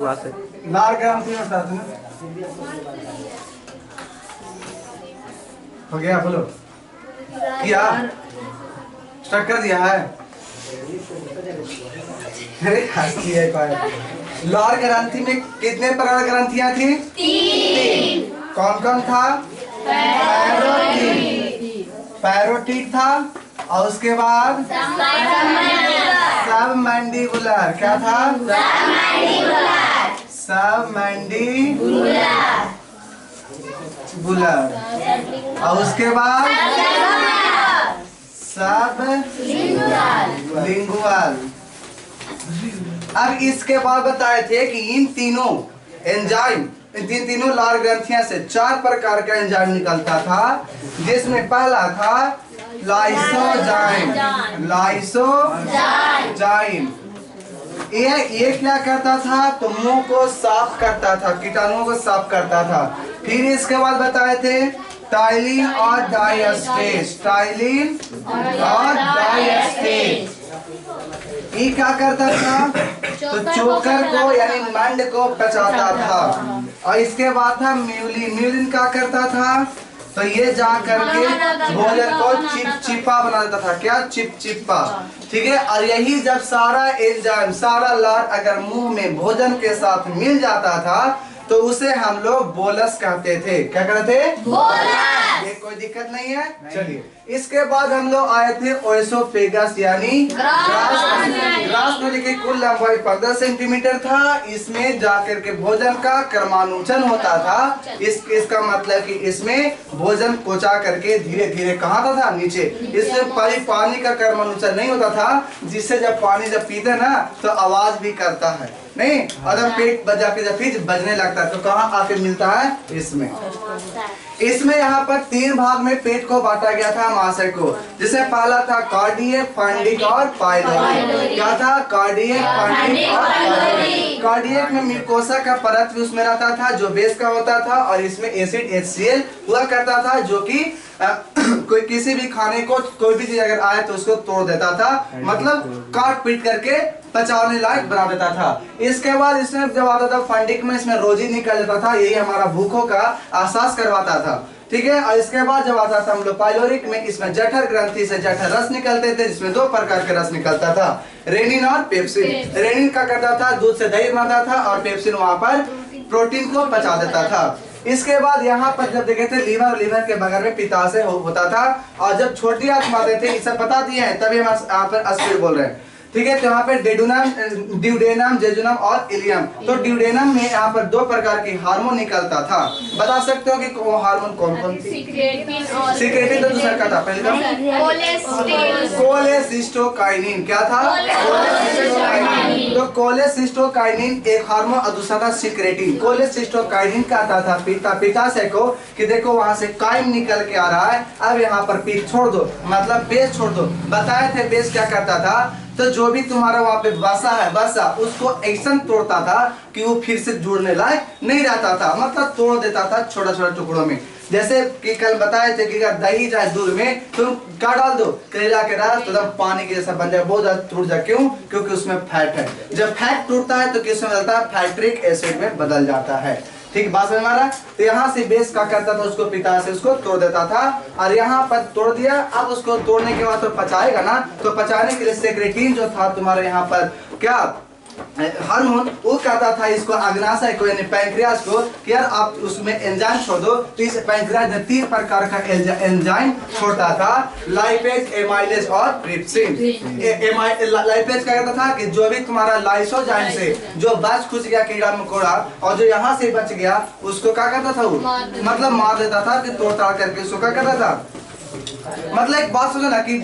लार ग्रांथि में बता दूं हो गया बोलो क्या स्टक कर दिया है। अरे हंसी है कोई। लार ग्रंथि में कितने प्रकार ग्रंथियां थी? तीन। कौन कौन था? पैरोटिड था और उसके बाद सबमैंडिबुलर। क्या था? सबमैंडिबुलर। और उसके बाद सबलिंगुअल। अब इसके बाद बताए थे कि इन तीनों एंजाइम तीनों लार ग्रंथियां से 4 प्रकार का एंजाइम निकलता था, जिसमें पहला था लाइसोजाइम। लाइसोजाइम ये क्या करता था? तो मुंह को साफ करता था, कीटाणुओं को साफ करता था। फिर इसके बाद बताए थे टाइलिन और डायस्टेज। टाइलिन और डायस्टेज ये क्या करता था? तो चोकर को यानी मंड को पचाता था। और इसके बाद था म्यूलिन। म्यूलिन क्या करता था? तो ये जा करके भोजन को चिपचिपा बना देता था। क्या? चिपचिपा। ठीक है। और यही जब सारा एंजाइम सारा लार अगर मुंह में भोजन के साथ मिल जाता था तो उसे हम लोग बोलस कहते थे। क्या कहते थे? बोलस। ये कोई दिक्कत नहीं है। चलिए इसके बाद हम लोग आए थे ओएसोफेगस यानी ग्रास नली की कुल लंबाई 15 सेंटीमीटर था। इसमें जाकर के भोजन का क्रमानुचन होता था। इसका मतलब कि इसमें भोजन कोचा करके धीरे धीरे कहाँ था? नीचे। इसमें पानी का क्रमानुचन नहीं होता था, जिससे जब पानी जब पीते ना तो आवाज भी करता है नहीं, और जब पेट बजा के जब फिर बजने लगता है तो कहाँ आके मिलता है? इसमें यहाँ पर 3 भाग में पेट को बांटा गया था महाशय को, जिसमें पहला था कार्डियक, फंडिक और पाइलोरिक। क्या था? कार्डियक, फंडिक और पाइलोरिक। कार्डियक में म्यूकोसा का परत भी उसमें रहता था जो बेस का होता था, और इसमें एसिड HCl हुआ करता था जो कि कोई किसी भी खाने को कोई भी चीज अगर आए तो उसको तोड़ देता था, मतलब काट पीट करके पचाने लायक बना देता था। इसके बाद इसमें जब आता था फंडिक में, इसमें रोजी निकल जाता था, यही हमारा भूखों का एहसास करवाता था। ठीक है। और इसके बाद जब आता था हम लोग पाइलोरिक में, इसमें जठर ग्रंथि से जठर रस निकलते थे, जिसमें 2 प्रकार के रस निकलता था, रेनिन और पेप्सिन। रेनिन का करता था दूध से दही बनाता था, और पेप्सिन वहां पर प्रोटीन को पचा देता था। इसके बाद यहाँ पर जब देखे थे लीवर के बगल में पित्ताशय होता था, और जब छोटी आंत मारते थे, इसे बता दिए हैं तभी हम यहाँ पर अस्थिर बोल रहे हैं। ठीक है। तो यहाँ पे ड्यूडेनम, जेजुनम और इलियम। तो ड्यूडेनम में यहाँ पर 2 प्रकार की हार्मोन निकलता था। बता सकते हो कि वो हार्मोन कौन कौन थी? सिक्रेटिन तो दूसरा का था, पहले कोलेसिस्टोकाइनिन। क्या था? तो कोलेसिस्टोकाइनिन एक हार्मोन, और दूसरा था सिक्रेटिन। कोलेसिस्टोकाइनिन कहता था पित्ताशय को कि देखो वहां से काइम निकल के आ रहा है, अब यहाँ पर पीठ छोड़ दो, मतलब बेस छोड़ दो। बताए थे बेस क्या करता था? तो जो भी तुम्हारा वहां पे वसा है, वसा उसको एक्शन तोड़ता था कि वो फिर से जुड़ने लायक नहीं रहता था, मतलब तोड़ देता था छोटा छोटा टुकड़ों में। जैसे कि कल बताए थे कि अगर दही जाए दूध में तुम क्या डाल दो? करेला के रस, तो पानी के जैसा बन जाए, बहुत ज्यादा टूट जाए। क्यों? क्योंकि उसमें फैट है। जब फैट टूटता है तो किसमें बदलता है? फैक्ट्रिक एसिड में बदल जाता है। ठीक बात समझ में आ रहा है? तो यहाँ से बेस का करता था, उसको पित्ताशय उसको तोड़ देता था, और यहाँ पर तोड़ दिया। अब उसको तोड़ने के बाद तो पचाएगा ना, तो पचाने के लिए सेक्रेटिन जो था तुम्हारे यहाँ पर क्या हार्मोन, वो कहता था इसको अग्नाशय को यानी पैंक्रियास को कि यार आप उसमें एंजाइम छोड़ दो। तो इस पैंक्रियास में 3 प्रकार का एंजाइम छोड़ता था, लाइपेज, एमाइलेज और ट्रिप्सिन। लाइपेज क्या कहता था कि जो भी तुम्हारा लाइसोजाइम से जो बच खुच गया कीड़ा मकोड़ा और जो यहाँ से बच गया उसको क्या करता था? वो मतलब मार देता था, कि तोड़ ताड़ करके उसको क्या करता था? मतलब एक बात सुनो ना कि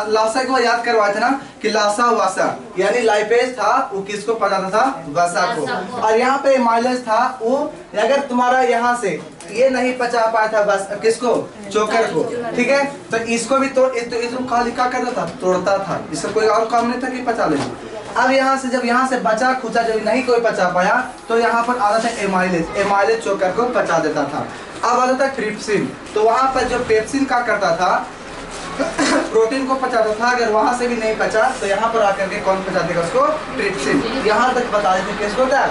लासा को याद करवाए थे ना कि लासा वासा यानी लाइपेज था वो किसको पचाता था? वसा को। और यहाँ पे माइलेज था वो अगर तुम्हारा यहाँ से ये नहीं पचा पाया था बस किसको? चोकर को। ठीक है। तो इसको भी तोड़, इसको खाली क्या करता था? तोड़ता था। इससे कोई और काम नहीं था कि पचा ले। अब यहाँ से जब यहाँ से बचा खुचा जब नहीं कोई पचा पाया तो यहाँ पर आता था एमाइलेज चोकर को पचा देता था। अब आता था ट्रिप्सिन। तो वहां पर जो पेप्सिन का करता था प्रोटीन को पचाता था, अगर वहां से भी नहीं पचा तो यहाँ पर आकर के कौन पचा देगा उसको? ट्रिप्सिन। यहाँ तक बता देते किसको था?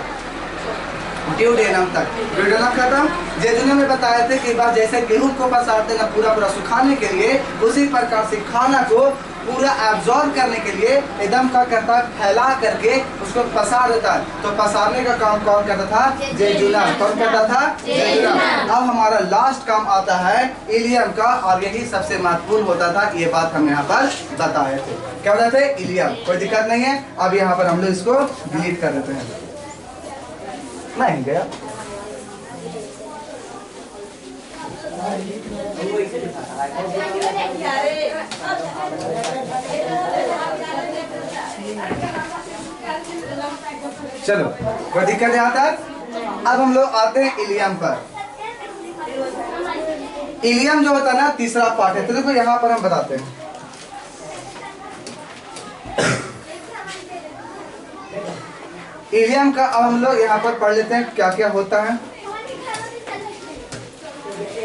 ड्यूडेनम तक। ड्यूडेनम खत्म। जेजुनम में बताए थे कि बात जैसे गेहूं को पसारते ना पूरा पूरा सुखाने के लिए, उसी प्रकार से खाना को पूरा एब्जॉर्ब करने के लिए एकदम क्या करता है, फैला करके उसको पसार देता है। तो पसारने का काम कौन करता था? जेजुनम। कौन करता था? जेजुनम। अब हमारा लास्ट काम आता है इलियम का, और यही सबसे महत्वपूर्ण होता था। ये बात हम यहाँ पर बताए थे। क्या बताते थे? इलियम। कोई दिक्कत नहीं है। अब यहाँ पर हम लोग इसको डिलीट कर देते हैं। नहीं गया। चलो, कोई दिक्कत नहीं आता। अब हम लोग आते हैं इलियम पर। इलियम जो होता है ना, तीसरा पार्ट है। तो देखो यहाँ पर हम बताते हैं। इलियम का अब हम लोग यहाँ पर पढ़ लेते हैं क्या क्या होता है।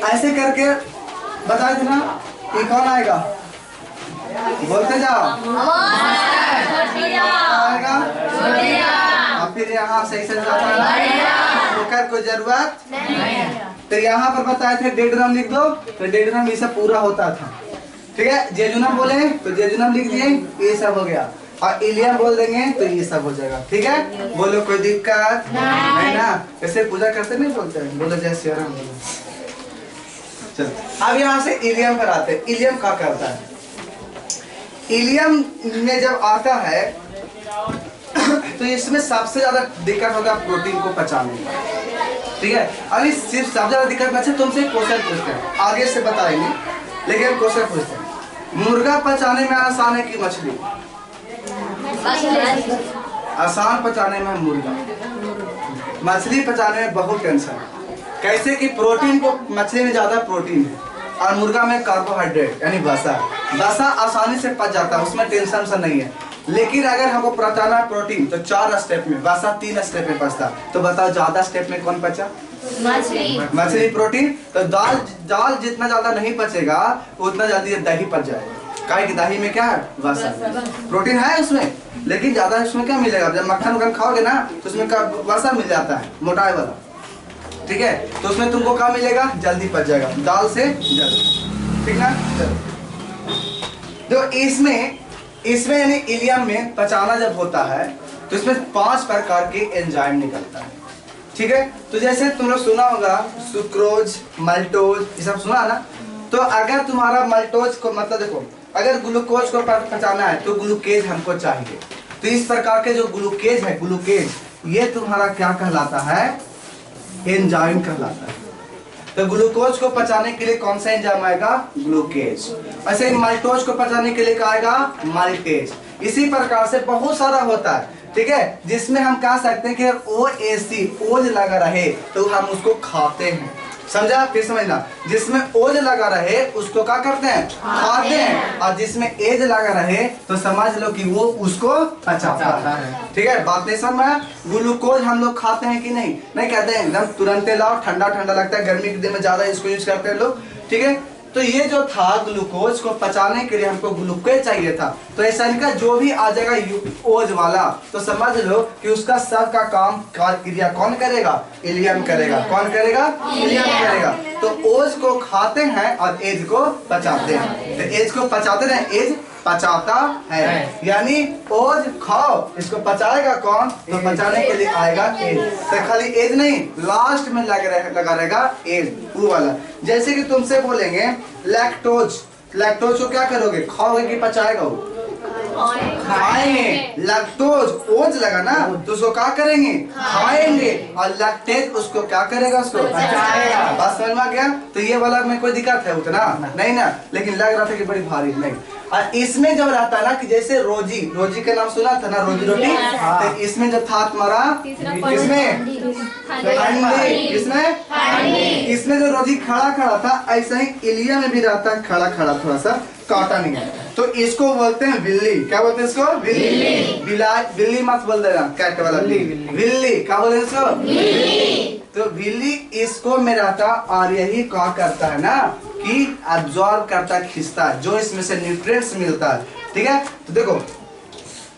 ऐसे करके बता देना कि कौन आएगा, बोलते जाओ। आएगा और फिर यहाँ सही से होकर कोई जरूरत नहीं। तो यहाँ पर बताए थे डेड्रम लिख दो, तो डेड्रम ये सब पूरा होता था। ठीक है, जेजुनम बोले तो जेजुनम लिख दिए, ये सब हो गया। और इलियम बोल देंगे तो ये सब हो जाएगा। ठीक है, बोलो कोई दिक्कत नहीं ना। कैसे पूजा करते नहीं बोलते हैं, बोलो जय श्री राम बोलो। चलो अब यहाँ से इलियम पर आते हैं। इलियम क्या करता है? इलियम में जब आता है तो इसमें सबसे ज्यादा दिक्कत होगा प्रोटीन को पचाने में। ठीक है, अभी सिर्फ सबसे ज्यादा दिक्कत बच्चे तुमसे क्वेश्चन पूछते हैं, आगे से बताएंगे, लेकिन क्वेश्चन पूछते हैं। मुर्गा पचाने में आसान है कि मछली? आसान पचाने में मुर्गा, मछली पचाने में बहुत टेंशन है। कैसे कि प्रोटीन को मछली में ज्यादा प्रोटीन है और मुर्गा में कार्बोहाइड्रेट यानी वसा। वसा आसानी से पच जाता है, उसमें टेंशन सा नहीं है। लेकिन अगर हमको पचाना प्रोटीन तो 4 स्टेप में, वसा 3 स्टेप में पचता। तो बताओ ज्यादा स्टेप में कौन पचा? मछली। प्रोटीन तो दाल जितना ज्यादा नहीं पचेगा उतना जल्दी दही पच जाएगा। काहे कि दही में क्या है? वसा। प्रोटीन है उसमें, लेकिन ज्यादा उसमें क्या मिलेगा? जब मक्खन खाओगे ना तो उसमें वसा मिल जाता है, मोटाई वाला। ठीक है, तो उसमें तुमको क्या मिलेगा? जल्दी पच जाएगा, दाल से जल्दी। ठीक ना? तो इसमें यानी इलियम में पचाना जब होता है तो इसमें 5 प्रकार के एंजाइम निकलता है। ठीक है, तो जैसे तुम लोग सुना होगा सुक्रोज, मल्टोज, ये सब सुना ना। तो अगर तुम्हारा मल्टोज को मतलब देखो, अगर ग्लूकोज को पचाना है तो ग्लूकेज हमको चाहिए। तो इस प्रकार के जो ग्लूकेज है, ग्लूकेज ये तुम्हारा क्या कहलाता है? एंजाइम कहलाता है। तो ग्लूकोज को पचाने के लिए कौन सा एंजाइम आएगा? ग्लूकेज। ऐसे मल्टोज को पचाने के लिए क्या आएगा? मल्टेज। इसी प्रकार से बहुत सारा होता है। ठीक है, जिसमें हम कह सकते हैं कि OAC ओज लगा रहे तो हम उसको खाते हैं। समझा? फिर समझना, जिसमें ओज लगा रहे उसको क्या करते हैं? खाते हैं। और जिसमें एज लगा रहे तो समझ लो कि वो उसको पचाता है। ठीक है, बात नहीं समझ में? ग्लूकोज हम लोग खाते हैं कि नहीं? नहीं कहते हैं, एकदम तुरंत लाओ, ठंडा ठंडा लगता है, गर्मी के दिन में ज्यादा इसको यूज करते हैं लोग। ठीक है, तो ये जो था ग्लूकोज को पचाने के लिए हमको ग्लूकोज चाहिए था। तो ऐसा इनका जो भी आ जाएगा ओज वाला तो समझ लो कि उसका सब का काम क्रिया कौन करेगा? इलियम करेगा। कौन करेगा? इलियम करेगा। तो ओज को खाते हैं और एज को पचाते हैं। तो एज को पचाते हैं, एज पचाता है। यानी ओज खाओ, इसको पचाएगा कौन? तो पचाने के लिए आएगा एज। तो खाली एज नहीं, लास्ट में लगा रहेगा एज, वो वाला। जैसे कि तुमसे बोलेंगे लैक्टोज, लैक्टोज को क्या करोगे? खाओगे कि पचाएगा? वो खाएंगे। लैक्टोज ओज लगा ना तो उसको क्या करेंगे? खाएंगे। और लैक्टेज उसको क्या करेगा? उसको पचाएगा। बस समझ में आ गया? तो ये वाला में कोई दिक्कत है उतना नहीं ना, लेकिन लग रहा था कि बड़ी भारी नहीं। और इसमें जब रहता है ना कि जैसे रोजी, रोजी का नाम सुना था ना, रोजी रोटी। तो इसमें जब था तुम्हारा, इसमें इसमें जो रोजी खड़ा खड़ा था, ऐसा ही इलियम में भी रहता है खड़ा खड़ा, थोड़ा सा काटा नहीं है। तो इसको बोलते हैं बिल्ली। क्या बोलते हैं इसको? बिल्ली। बिल्ली मत बोल देना, कैट वाला बिल्ली। क्या बोलते हैं इसको? बिल्ली। तो बिल्ली इसको में रहता और यही क्या करता है ना कि एब्जॉर्ब करता है, खींचता है जो इसमें से न्यूट्रिएंट्स मिलता है। ठीक है, तो देखो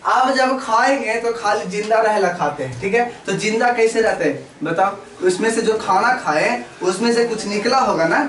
अब जब खाएंगे तो खाली जिंदा रहेला खाते हैं, ठीक है। तो जिंदा कैसे रहते हैं बताओ, उसमें से जो खाना खाए उसमें से कुछ निकला होगा ना,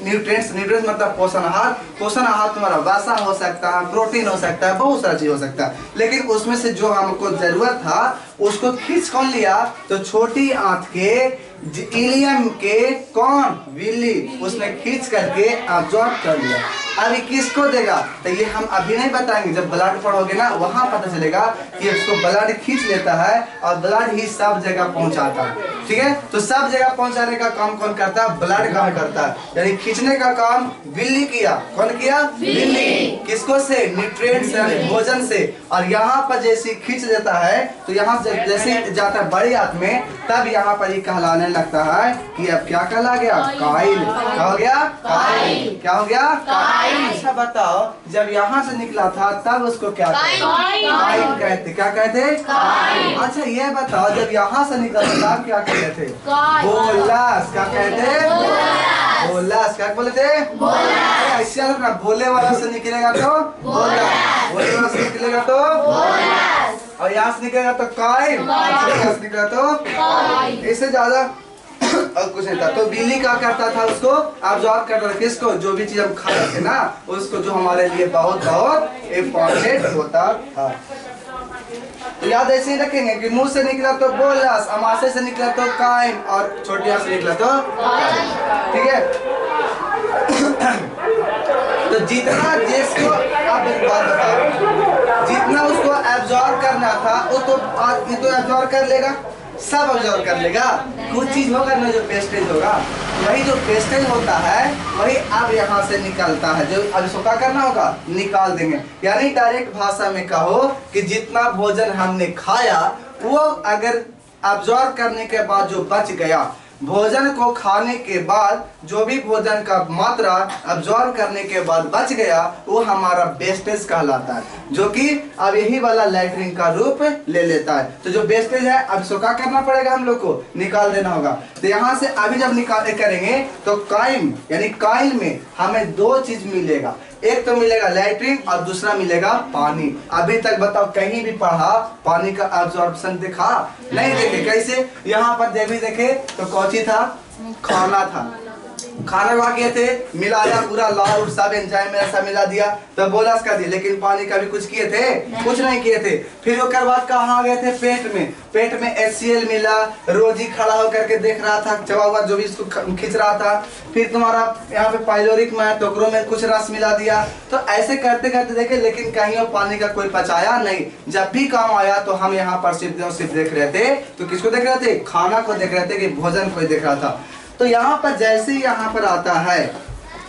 न्यूट्रिएंट्स। न्यूट्रिएंट्स मतलब पोषण आहार। पोषण आहार तुम्हारा वसा हो सकता है, प्रोटीन हो सकता है, बहुत सारा चीज हो सकता है। लेकिन उसमें से जो हमको जरूरत था उसको खींच कौन लिया, तो छोटी आंत के इलियम के कौन, बिल्ली, उसने खींच करके अब्जॉर्ब कर लिया। अभी किसको देगा, तो ये हम अभी नहीं बताएंगे, जब ब्लड पढ़ोगे ना वहां पता चलेगा कि उसको ब्लड खींच लेता है और ब्लड ही सब जगह पहुंचाता है, ठीक है। तो सब जगह पहुंचाने का काम कौन करता है, ब्लड काम करता है। यानी खींचने का काम बिल्ली किया, कौन किया, बिल्ली। किसको से, न्यूट्रिएंट्स यानी भोजन से। और यहाँ पर जैसे खींच लेता है तो यहाँ से जैसे जाता है बड़ी आंत में, तब यहाँ पर ये कहलाने लगता है कि अब क्या कहला गया, काइल। क्या हो गया, काइल। क्या हो गया, काइल। अच्छा बताओ, जब यहाँ से निकला था तब उसको क्या कहते, काइल कहते। क्या कहते, काइल। अच्छा ये बताओ, जब यहाँ से निकला था तब क्या कहते थे, बोलस। क्या कहते, बोलस। क्या बोले थे, ऐसे ना, भोले वाला से निकलेगा तो बोलस, भोले वाला से निकलेगा तो बोलस, और यहाँ से निकलेगा तो काइल, यहाँ से निकलेगा तो काइल। इससे ज्यादा और कुछ नहीं था। तो बिल्ली क्या करता था, उसको अब्जॉर्ब करता था। किसको, जो भी चीज हम खा रहे थे ना उसको, जो हमारे लिए बहुत बहुत इम्पोर्टेंट होता था। तो याद ऐसे ही रखेंगे कि मुंह से निकला तो बोलस, अमाशय से निकला तो काइल, और छोटी आंत से निकला तो काइल, ठीक है। तो जितना जिसको, आप एक बात बताओ, जितना उसको एब्जॉर्ब करना था वो तो एब्जॉर्ब कर लेगा, सब एब्जॉर्ब कर लेगा। कुछ चीज होगा ना जो वेस्टेज होगा, वही जो वेस्टेज होता है वही अब यहाँ से निकलता है, जो अब इसको क्या करना होगा, निकाल देंगे। यानी डायरेक्ट भाषा में कहो कि जितना भोजन हमने खाया वो अगर एब्जॉर्ब करने के बाद जो बच गया, भोजन को खाने के बाद जो भी भोजन का मात्रा अब्जॉर्ब करने के बाद बच गया वो हमारा वेस्टेज कहलाता है, जो कि अब यही वाला लैट्रिन का रूप ले लेता है। तो जो वेस्टेज है अब इसको क्या करना पड़ेगा, हम लोग को निकाल देना होगा। तो यहाँ से अभी जब निकाल करेंगे तो काइल यानी काइल में हमें दो चीज मिलेगा, एक तो मिलेगा लैट्रिन और दूसरा मिलेगा पानी। अभी तक बताओ कहीं भी पढ़ा पानी का एब्जॉर्प्शन देखा, नहीं देखे। कैसे, यहाँ पर जब भी देखे तो कौची था, खाना था। खाना वहाँ किए थे, मिलाया पूरा लाल सब एंजाइम में ऐसा मिला दिया तो बोलस कर दिया, लेकिन पानी का भी कुछ किए थे, कुछ नहीं किए थे। फिर उसके बाद कहाँ गए थे, पेट में। पेट में HCl मिला, रोजी खड़ा होकर के देख रहा था, चबा हुआ जो भी इसको खींच रहा था। फिर तुम्हारा यहाँ पे पाइलोरिक में टोकरों में कुछ रस मिला दिया। तो ऐसे करते करते देखे, लेकिन कहीं और पानी का कोई पचाया नहीं। जब भी काम आया तो हम यहाँ पर सिर्फ देख रहे थे, तो किसको देख रहे थे, खाना को देख रहे थे, कि भोजन को देख रहा था। तो यहाँ पर जैसे ही यहाँ पर आता है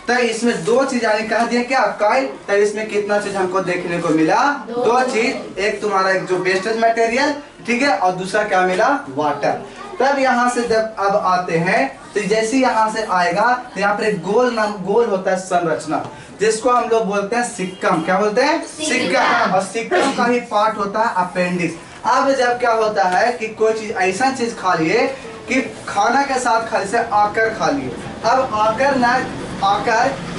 तो इसमें दो चीज यानी कह दिया क्या, काइल। तो इसमें कितना चीज हमको देखने को मिला, दो चीज। एक तुम्हारा एक जो वेस्टेज मटेरियल, ठीक है, और दूसरा क्या मिला, वाटर। तब यहाँ से जब अब आते हैं तो जैसे यहाँ से आएगा तो यहाँ पर एक गोल होता है संरचना, जिसको हम लोग बोलते हैं सिक्कम। क्या बोलते हैं, सिक्कम। और सिक्कम का ही पार्ट होता है अपेंडिक्स। अब जब क्या होता है कि कोई चीज ऐसा चीज खा लिए कि खाना के साथ खाने से आकर खा लिए, अब आकर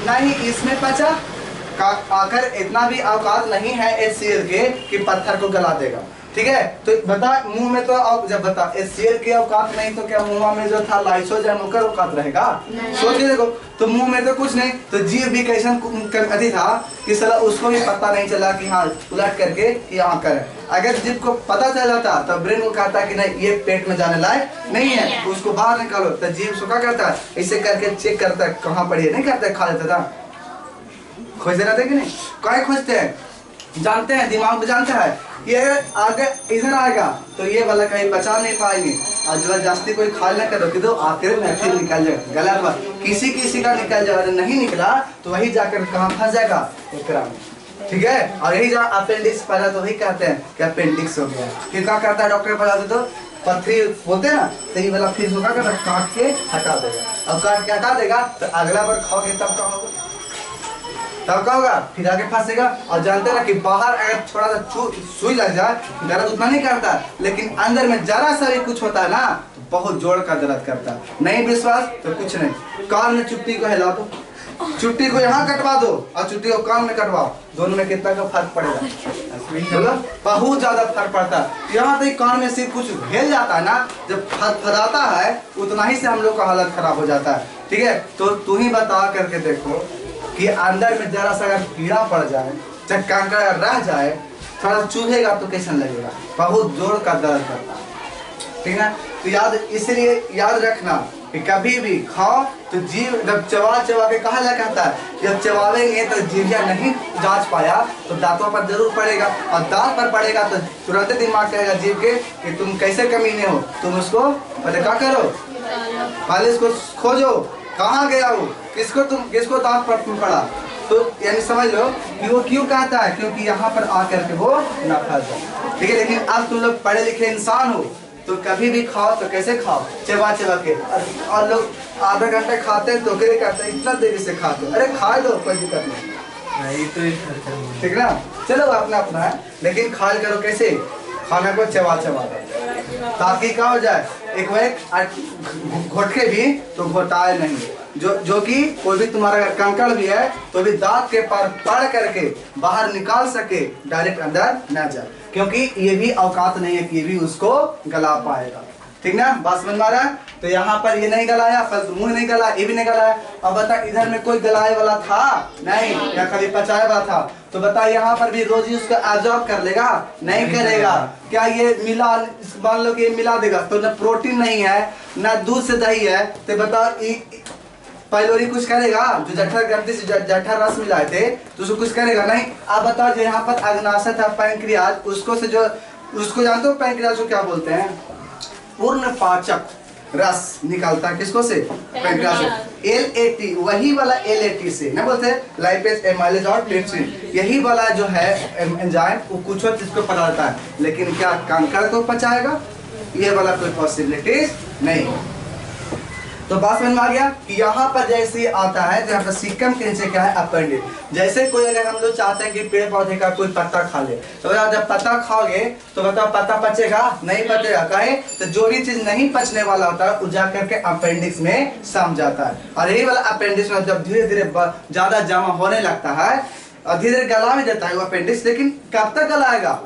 नहीं इसमें पचा, आकर इतना भी औकात नहीं है HCl के कि पत्थर को गला देगा, ठीक है। तो बता मुंह में तो जब बता HCl की औकात नहीं तो क्या मुंह में जो था लाइसोजाइम होकर औकात रहेगा, सोच के देखो। तो मुंह में तो कुछ नहीं, तो जीव भी कैसा अति था कि साला उसको भी पता नहीं चला कि हाँ उलट करके यहाँ कर। अगर जीव को पता चल जाता तो ब्रेन को कहता कि नहीं ये पेट में जाने लायक नहीं है, उसको बाहर निकालो। तो जीव उसको क्या करता है, इसे करके चेक करता है कहाँ पड़ी है, नहीं करता है, खा लेता था। खोजते रहते कि नहीं, क्या खोजते हैं, जानते हैं, दिमाग में जानता है ये आगे इधर आएगा तो ये वाला कहीं बचा नहीं पाएंगे, और जबरदस्ती कोई खा ना करो कि तो आखिर में फिर निकल जाएगा। गलत बात, किसी का निकल जाएगा, नहीं निकला तो वही जाकर कहाँ फंस जाएगा, एकरा में, ठीक है। और यही जहाँ अपेंडिक्स पहला तो वही कहते हैं कि अपेंडिक्स हो गया। फिर क्या करता है डॉक्टर बताते तो पथरी बोलते हैं ना, तो ये वाला फिर होगा क्या, काट के हटा देगा। और काट के हटा देगा तो अगला बार खाओगे तब क्या होगा, तब क्या होगा, फिर आगे फंसेगा। और जानते हैं ना कि बाहर अगर थोड़ा सा सुई लग जाए दर्द उतना नहीं करता, लेकिन अंदर में जरा सा भी कुछ होता है ना तो बहुत जोर का दर्द करता है। नहीं विश्वास तो कुछ नहीं, कान में चुप्पी को हिला दो, चुट्टी को यहाँ कटवा दो और चुट्टी को कान में कटवाओ, दोनों में कितना का फर्क पड़ेगा? मतलब बहुत ज्यादा फर्क पड़ता है। यहाँ तक कान में सिर्फ कुछ हिल जाता है ना, जब फदाता है उतना ही से हम लोग का हालत खराब हो जाता है। ठीक है, तो तू ही बता करके देखो कि अंदर में जरा सा अगर कीड़ा पड़ जाए, चाहे कांकड़ा रह जाए, थोड़ा चुभेगा तो कैसा लगेगा? बहुत जोर का दर्द करता है। ठीक है, तो इसलिए याद रखना कि कभी भी खाओ तो जीव जब चबा के कहा कहता है, जब चबावेंगे तो जीविया नहीं जांच पाया तो दांतों पर जरूर पड़ेगा, और दांत पर पड़ेगा तो तुरंत दिमाग कहेगा जीव के कि तुम कैसे कमीने हो, तुम उसको पहले क्या करो, पहले इसको खोजो, कहाँ गया वो, किसको दांत पर पड़ा। तो यानी समझ लो कि वो क्यों कहता है, क्योंकि यहाँ पर आकर के वो ना फंस जाए। ठीक है, लेकिन अब तुम लोग पढ़े लिखे इंसान हो तो कभी भी खाओ तो कैसे खाओ, चबा के। और लोग आधा घंटा खाते हैं तो क्या करते हैं, इतना देरी से खाते हैं, अरे खा लो कोई दिक्कत नहीं, ठीक ना। चलो अपना अपना है, लेकिन खाल करो कैसे, खाना को चबा ताकि क्या हो जाए, एक बार घोटे भी तो घोटाए नहीं, जो कि कोई भी तुम्हारा अगर कंकड़ भी है तो भी दांत के पर पड़ करके बाहर निकाल सके, डायरेक्ट अंदर न जाए, क्योंकि ये भी औकात नहीं है कि ये भी उसको गला पाएगा। ठीक ना, बात समझ में आ रहा है? तो यहाँ पर ये नहीं गलाया, फल मुंह नहीं गलाया, ये भी नहीं गलाया। अब बता इधर में कोई गलाए वाला था नहीं, या खाली पचाए वाला था? तो बता यहाँ पर भी रोज ही उसका एब्जॉर्ब कर लेगा? नहीं करेगा। क्या ये मिला, मान लो कि ये मिला देगा तो न प्रोटीन नहीं है न दूध से दही है, तो बता पाइलोरी कुछ करेगा? जो जठर ग्रंथि से जठर रस मिलाए थे तो उसको कुछ करेगा नहीं। आप बताओ जो यहाँ पर अग्नाशय था पैंक्रियाज, उसको जानते हो पैंक्रियाज को क्या बोलते हैं? पूर्ण पाचक रस निकालता है किसको से? पैंक्रियाज से। LAT वही वाला LAT से ना बोलते हैं, लाइपेज एमाइलेज और ट्रिप्सिन, यही वाला जो है एंजाइम वो कुछ और चीज को पचाता है, लेकिन क्या कंकड़ को पचाएगा? ये वाला कोई पॉसिबिलिटी नहीं। तो बात समझ में आ गया कि यहाँ पर जैसे आता है, तो यहाँ पर सीकम के नीचे क्या है? अपेंडिक्स। जैसे कोई अगर हम लोग चाहते हैं कि पेड़ पौधे का कोई पत्ता खा ले, तो जब पत्ता खाओगे तो बताओ पत्ता पचेगा? नहीं पचेगा। कहे तो जो भी चीज नहीं पचने वाला होता है वो जा करके अपेंडिक्स में सम जाता है, और यही वाला अपेंडिक्स में जब धीरे धीरे ज्यादा जमा होने लगता है और धीरे धीरे गला भी देता है वो अपेंडिक्स। लेकिन कब तक गलाएगा?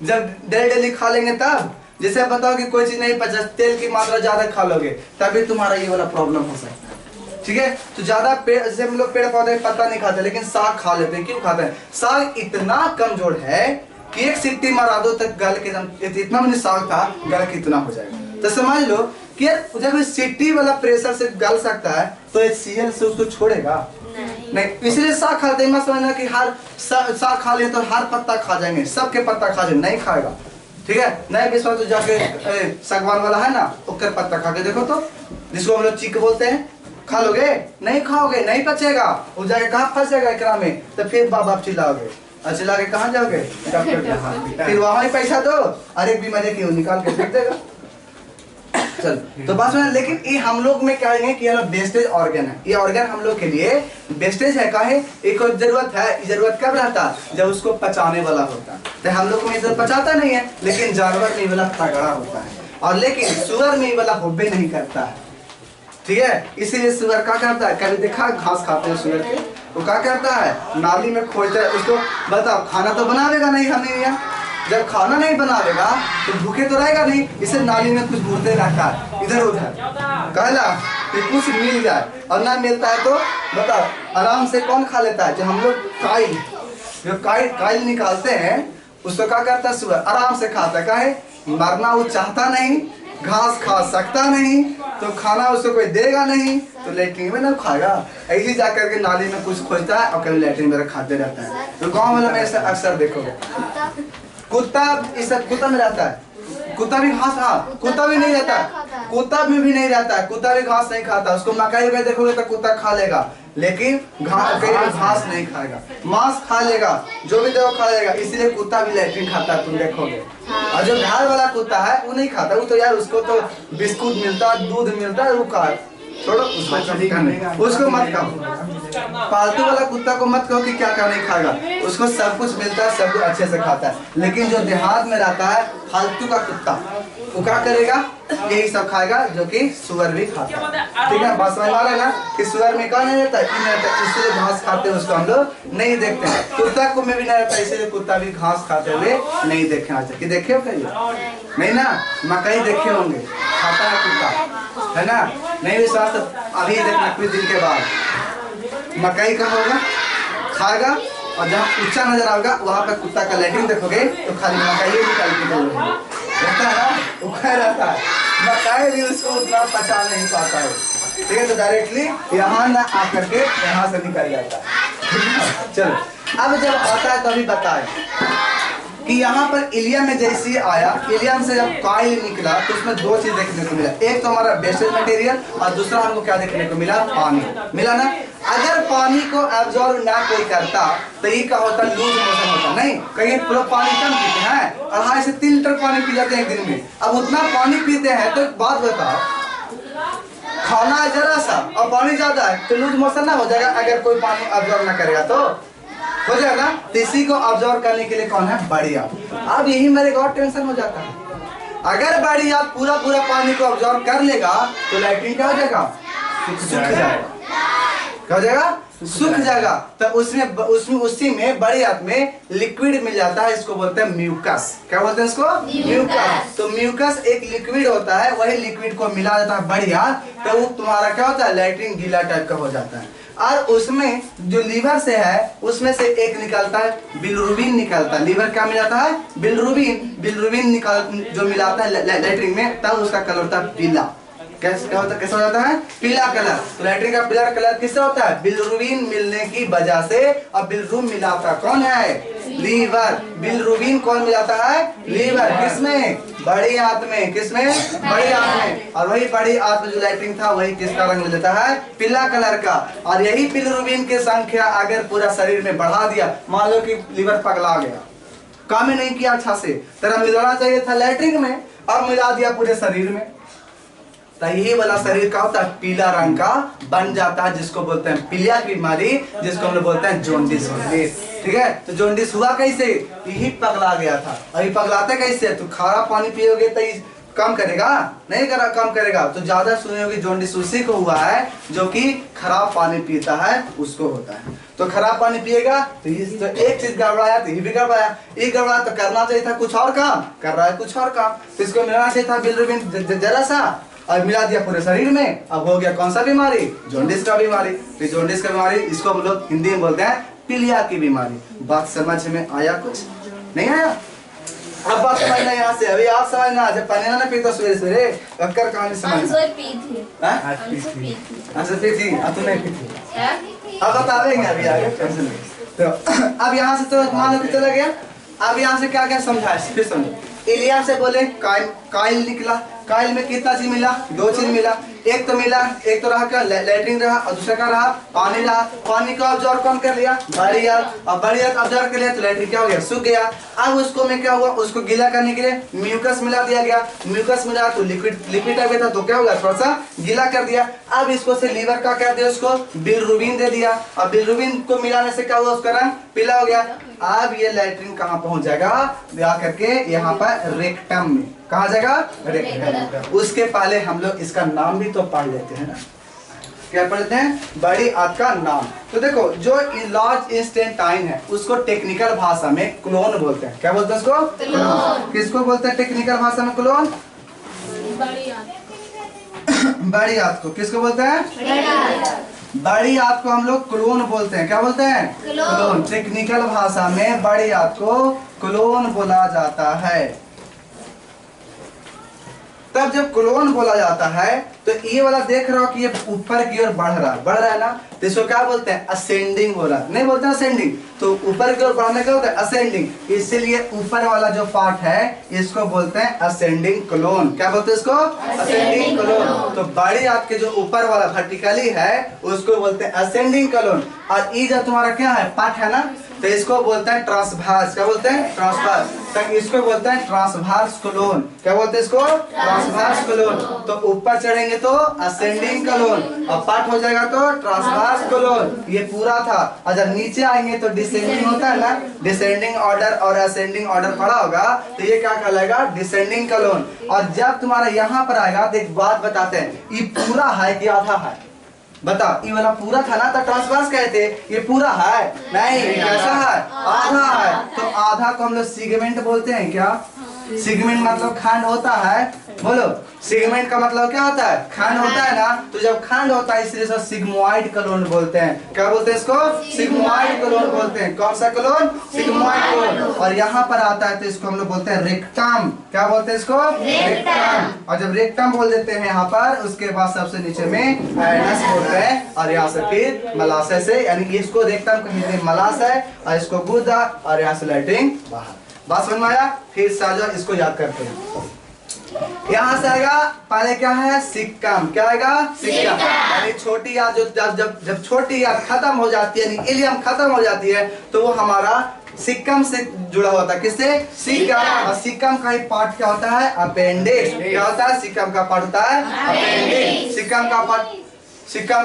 जब डेली खा लेंगे तब। जैसे बताओ कि कोई चीज नहीं पचा, तेल की मात्रा ज्यादा खा लोगे तभी तुम्हारा ये वाला प्रॉब्लम हो सकता है। ठीक है, तो ज्यादा पेड़, जैसे हम लोग पेड़ पौधे पत्ता नहीं खाते लेकिन साग खा लेते हैं। क्यों खाते हैं? साग इतना कमजोर है कि एक सीटी मारा दो तक गल के, इतना मैंने साग था गल कितना हो जाएगा। तो समझ लो कि जब सीटी वाला प्रेशर से गल सकता है तो HCl से उसको छोड़ेगा नहीं। इसलिए साग खाते हैं, मत समझना कि हर साग खा ले तो हर पत्ता खा जाएंगे, सबके पत्ता खा जाएंगे, नहीं खाएगा। ठीक है, नहीं विश्वास तो जाके सागवान वाला है ना, उसका पत्ता खा के देखो, तो जिसको हम लोग चीक बोलते हैं, खा लोगे? नहीं खाओगे, नहीं पचेगा, वो जाके कहाँ फंसेगा एकरा में, तो फिर बाप चिल्लाओगे, और चिल्ला के कहाँ जाओगे? डॉक्टर के पास, फिर वहां ही पैसा दो, अरे बीमारी क्यों निकाल के फेंक देगा। चल तो बात सुना, लेकिन ये हम लोग में क्या है कि ये वेस्टेज ऑर्गन है, ये ऑर्गन हम लोग के लिए वेस्टेज है। काहे? एक और जरूरत है, जरूरत कब रहता है? जब उसको पचाने वाला होता है। तो हम लोग में पचाता नहीं है, लेकिन जानवर में वाला तगड़ा होता है, और लेकिन सुअर में वाला होबे नहीं करता है। ठीक है, इसीलिए सुअर क्या करता है? कभी देखा घास खाते हैं सुअर के? वो क्या करता है? नाली में खोजता है उसको। बताओ खाना तो बनावेगा नहीं, हमने यहाँ जब खाना नहीं बनावेगा तो भूखे तो रहेगा नहीं, इसे नाली में कुछ घूरते रहता है इधर उधर, कहला कि कुछ मिल जाए, और ना मिलता है तो बताओ आराम से कौन खा लेता है? जो हम लोग काइल निकालते हैं उसको क्या करता है? सुअर आराम से खाता है। काहे? मरना वो चाहता नहीं, घास खा सकता नहीं, तो खाना उसको कोई देगा नहीं, तो लेटरिन में ना खाएगा, ऐसे जाकर के नाली में कुछ खोजता है और कभी लेटरिन में खाते रहता है। तो गाँव वालों में ऐसा अक्सर देखोगे। कुत्ता इस कुत्ता में रहता है, कुत्ता भी घास, हाँ कुत्ता भी नहीं रहता, कुत्ता में भी नहीं रहता है, कुत्ता भी घास नहीं खाता। उसको मकई में देखोगे तो कुत्ता खा लेगा, लेकिन घास नहीं खाएगा, मांस खा लेगा, जो भी देखो खा लेगा। इसलिए कुत्ता भी लैट्रिन खाता है, तुम देखोगे। और जो घर वाला कुत्ता है वो नहीं खाता, वो तो यार उसको तो बिस्कुट मिलता है, दूध मिलता है, वो खा छोड़ो उसको मत कहो। पालतू वाला कुत्ता को मत कहो कि क्या क्या नहीं खाएगा, उसको सब कुछ मिलता है, सब कुछ अच्छे से खाता है। लेकिन जो देहात में रहता है फालतू का कुत्ता, वो क्या करेगा, यही सब खाएगा जो कि सुअर भी खाता है। ठीक है, बात समझ आ रहा है ना कि सुअर में कौन नहीं रहता है, इसलिए घास खाते हैं उसको हम लोग नहीं देखते हैं। कुत्ता को में भी नहीं रहता, इसलिए कुत्ता भी घास खाते हुए नहीं देखे। आज तक देखे हो कहीं? नहीं ना, मकई देखे होंगे, खाता है कुत्ता, है ना? नहीं विश्वास तो अभी देखना कुछ दिन के बाद मकई का होगा, खाएगा, और जहाँ ऊंचा नजर आएगा वहाँ पे कुत्ता का लैट्रिन देखोगे तो खाली मकई निकाल के रहता है ना, उखा रहता है, मकई भी उसको उतना पचा नहीं पाता है। ठीक है, तो डायरेक्टली यहाँ ना आकर के यहाँ से निकल जाता है। चलो अब जब आता है तभी बताए कि यहाँ पर इलियम में जैसे आया, इलियम से जब कॉइल निकला तो उसमें दो चीज देखने को मिला, एक तो हमारा बेसल मटेरियल और दूसरा हमको क्या देखने को मिला, पानी मिला ना। अगर पानी को एब्जॉर्ब ना कोई करता तो ये क्या होता, लूज मोशन होता। नहीं, कहीं पूरा पानी कम पीते हैं, 2.5 से 3 लीटर पानी पी जाते हैं एक दिन में। अब उतना पानी पीते हैं तो बात बताओ, खाना है जरा सा और पानी ज्यादा है तो लूज मोशन ना हो जाएगा? अगर कोई पानी एब्जॉर्ब ना करेगा तो हो जाएगा। तो इसी को ऑब्जर्व करने के लिए कौन है, बड़ी आंत। अब यही मेरे को और टेंशन हो जाता है, अगर बड़ी आंत पूरा पानी को ऑब्जर्व कर लेगा तो लैट्रिन क्या हो जाएगा, सूख जाएगा। क्या हो जाएगा, सूख जाएगा। तो उसमें उसी में बड़ी आंत में लिक्विड मिल जाता है, इसको बोलते हैं म्यूकस। क्या बोलते हैं इसको, म्यूकस। तो म्यूकस एक लिक्विड होता है, वही लिक्विड को मिला जाता है बड़ी आंत, तो वो तुम्हारा क्या होता है, लैट्रिन गीला टाइप का हो जाता है। और उसमें जो लीवर से है उसमें से एक निकलता है बिलिरुबिन निकलता है। लीवर क्या मिलाता है, बिलिरुबिन निकाल जो मिलाता है लैट्रिन में, तब उसका कलर होता है पीला। कैसे होता, कैसा हो जाता है, पीला कलर। तो लैट्रिन का पीला कलर किससे होता है, बिलिरुबिन मिलने की वजह से। अब बिलिरुबिन मिलाता कौन है, लीवर। बिलिरुबिन कौन मिलाता है, लीवर। किसमें, बड़ी आंत में। किसमें, बड़ी आंत में। और वही बड़ी आंत में जो लैट्रिन था वही किसका रंग मिल जाता है, पीला कलर का। और यही बिलिरुबिन की संख्या अगर पूरा शरीर में बढ़ा दिया, मान लो कि लीवर पगला गया, काम ही नहीं किया अच्छा से, तरह मिलाना चाहिए था लैट्रिन में और मिला दिया पूरे शरीर में, तो यही वाला शरीर का होता है पीला रंग का बन जाता है, जिसको बोलते हैं पीलिया की बीमारी, जिसको हम लोग बोलते हैं जॉन्डिस। ठीक है, तो जॉन्डिस हुआ कैसे, यही पगला गया था। और ये पगलाते कैसे, तो खारा पानी पियोगे तो कम करेगा, नहीं कम करेगा। तो ज्यादा सुने होगी जॉन्डिस उसी को हुआ है जो कि खराब पानी पीता है, उसको होता है। तो खराब पानी पिएगा तो एक चीज गड़बड़ाया तो ये भी गड़बड़ाया, ये गड़बड़ाया तो करना चाहिए था कुछ और काम, कर रहा है कुछ और काम। तो इसको मिलाना चाहिए था बिलिरुबिन जरा सा, और मिला दिया पूरे शरीर में। अब हो गया कौन सा बीमारी, जॉन्डिस का बीमारी। तो जॉन्डिस का बीमारी, इसको हम लोग हिंदी में बोलते हैं पीलिया की बीमारी। बात समझ में आया, कुछ नहीं आया? अब बात समझना यहाँ से, अभी आप समझना। जब पानी ना पीता सवेरे सवेरे अक्कर कहानी समझना। तू नहीं पीती, अब बतावेंगे अभी आगे, टेंशन नहीं। तो अब यहाँ से तो मान लो कि चला गया। अब यहाँ से क्या क्या समझा, फिर समझो। इलियम से बोले काइल निकला, काइल में कितना चीज मिला, दो चीज मिला। एक तो मिला, एक तो रहा क्या, लैट्रिन रहा, और दूसरा क्या रहा, पानी रहा। पानी को ऑब्जर्व कौन कर लिया, बड़ी आंत। और बड़ी आंत ऑब्जर्व कर लिया तो लैट्रिन क्या हो गया, सूख गया। अब उसको में क्या हुआ, उसको गीला करने के लिए म्यूकस मिला दिया गया। म्यूकस मिला तो लिक्विड आ गया था, तो क्या होगा, थोड़ा सा गीला कर दिया। अब इसको से लीवर का क्या दिया, उसको बिलिरुबिन दे दिया। और बिलिरुबिन को मिलाने से क्या हुआ, उसका रंग पीला हो गया। अब ये लैट्रिन कहाँ पहुंच जाएगा, जा करके यहाँ पर रेक्टम में। कहा जाएगा, रेक्टम। उसके पहले हम लोग इसका नाम भी तो पढ़ लेते हैं ना, क्या पढ़ते हैं, बड़ी आंत का नाम। तो देखो, जो लार्ज इंस्टेंटाइन है उसको टेक्निकल भाषा में क्लोन बोलते हैं। क्या बोलते हैं उसको, क्लोन। किसको बोलते हैं टेक्निकल भाषा में, क्लोन। बड़ी आंत को किसको बोलते हैं, बड़ी आंत को हम लोग क्लोन बोलते हैं। क्या बोलते हैं, क्लोन। टेक्निकल भाषा में बड़ी आंत को क्लोन बोला जाता है। तब जब क्लोन बोला जाता है तो ये वाला देख रहा हो कि ये ऊपर की ओर बढ़ रहा है ना, तो इसको क्या बोलते हैं, असेंडिंग हो रहा, नहीं बोलते हैं असेंडिंग। तो ऊपर की ओर बढ़ने का होता है असेंडिंग, इसीलिए ऊपर वाला जो पार्ट है इसको बोलते हैं असेंडिंग क्लोन। क्या बोलते हैं इसको, असेंडिंग क्लोन। तो बड़ी आंत के जो ऊपर वाला वर्टिकली है उसको बोलते हैं असेंडिंग क्लोन। और ये जो तुम्हारा क्या है, पार्ट है ना, तो इसको बोलते हैं ट्रांसवर्स। क्या बोलते हैं? ट्रांसवर्स। तो इसको बोलते हैं ट्रांसवर्स कोलोन। क्या बोलते हैं इसको? Transverse colon. तो ऊपर चढ़ेंगे तो असेंडिंग कोलोन, और पार्ट हो जाएगा तो ट्रांसवर्स कोलोन। ये पूरा था। और जब नीचे आएंगे तो डिसेंडिंग होता है ना, डिसेंडिंग ऑर्डर और असेंडिंग ऑर्डर पढ़ा होगा, तो ये क्या कहलाएगा? Descending colon. और जब तुम्हारा यहाँ पर आएगा तो एक बात बताते हैं, ये पूरा है कि आधा है? बताओ, ये वाला पूरा था ना, तो ट्रांसवर्स कहते, ये पूरा है नहीं, कैसा है? आधा है। तो आधा को हम लोग सिगमेंट बोलते हैं। क्या? सिगमेंट मतलब खंड होता है। बोलो, सिगमेंट का मतलब क्या होता है? खंड होता है ना। तो जब खंड होता है इसलिए इसको सिग्मोइड कोलोन बोलते हैं। क्या बोलते हैं इसको? सिग्मोइड कोलोन बोलते हैं। कौन सा कोलोन? Sigmoid colon. और यहाँ पर आता है तो इसको हम लोग बोलते हैं रेक्टम। क्या बोलते हैं इसको? रेक्टम। और जब रेक्टम बोल देते हैं यहाँ पर, उसके बाद सबसे नीचे में एनस बोलते हैं, और यहाँ से फिर मलाशय से, यानी इसको रेक्टम कहते हैं मलाशय, और इसको गुदा, और यहाँ से लैट्रिन बाहर। बात समझ में आया? फिर साजा इसको याद करते हैं। यहाँ से आएगा, पहले क्या है? सिक्कम। क्या आएगा? सिक्कम। यानी छोटी याद, जो जब छोटी याद खत्म हो जाती है, यानी इलियम खत्म हो जाती है, तो वो हमारा सिक्कम से जुड़ा होता है। किससे? सिक्कम। और सिक्कम का ही पार्ट क्या होता है? अपेंडिक्स। क्या होता है? सिक्कम का पार्ट होता है अपेंडिक्स। सिक्कम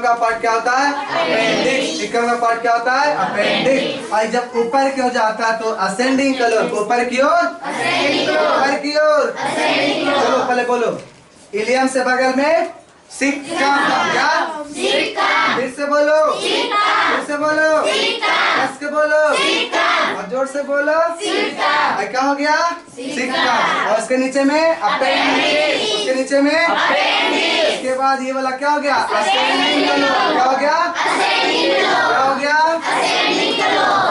का पार्ट क्या होता है? अपेंडिक्स। सिक्कम का पार्ट क्या होता है? अपेंडिक्स। और जब ऊपर की ओर जाता है तो असेंडिंग कोलोन। ऊपर की ओर, ऊपर की ओर। चलो पहले बोलो, इलियम से बगल में सिक्कम। क्या? सिक्कम। फिर से बोलो, फिर से बोलो, कस के बोलो, और जोर से बोलो, सिक्कम। क्या हो गया? सिक्कम। और उसके नीचे में अपेंडिक्स। उसके नीचे में अपेंडिक्स। उसके बाद ये वाला क्या हो गया? Ascending colon. क्या हो गया? क्या हो गया?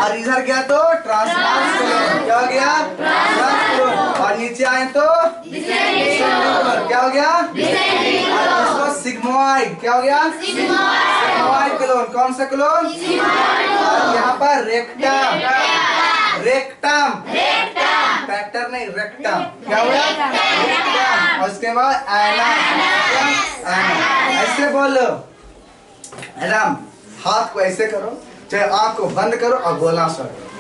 और इधर गया तो ट्रांसवर्स कोलोन। क्या हो गया? Transverse colon. और नीचे आए तो क्या हो गया? इसको सिग्मोइड। क्या हो गया? Sigmoid colon. कौन सा कोलोन? और यहाँ पर रेक्टम। रेक्टम, फैक्टर नहीं, रेक्टम। क्या हुआ? रेक्टम। और उसके बाद एनस। ऐसे बोलो, रम, हाथ को ऐसे करो, चाहे आंख को बंद करो और बोलना शुरू करो।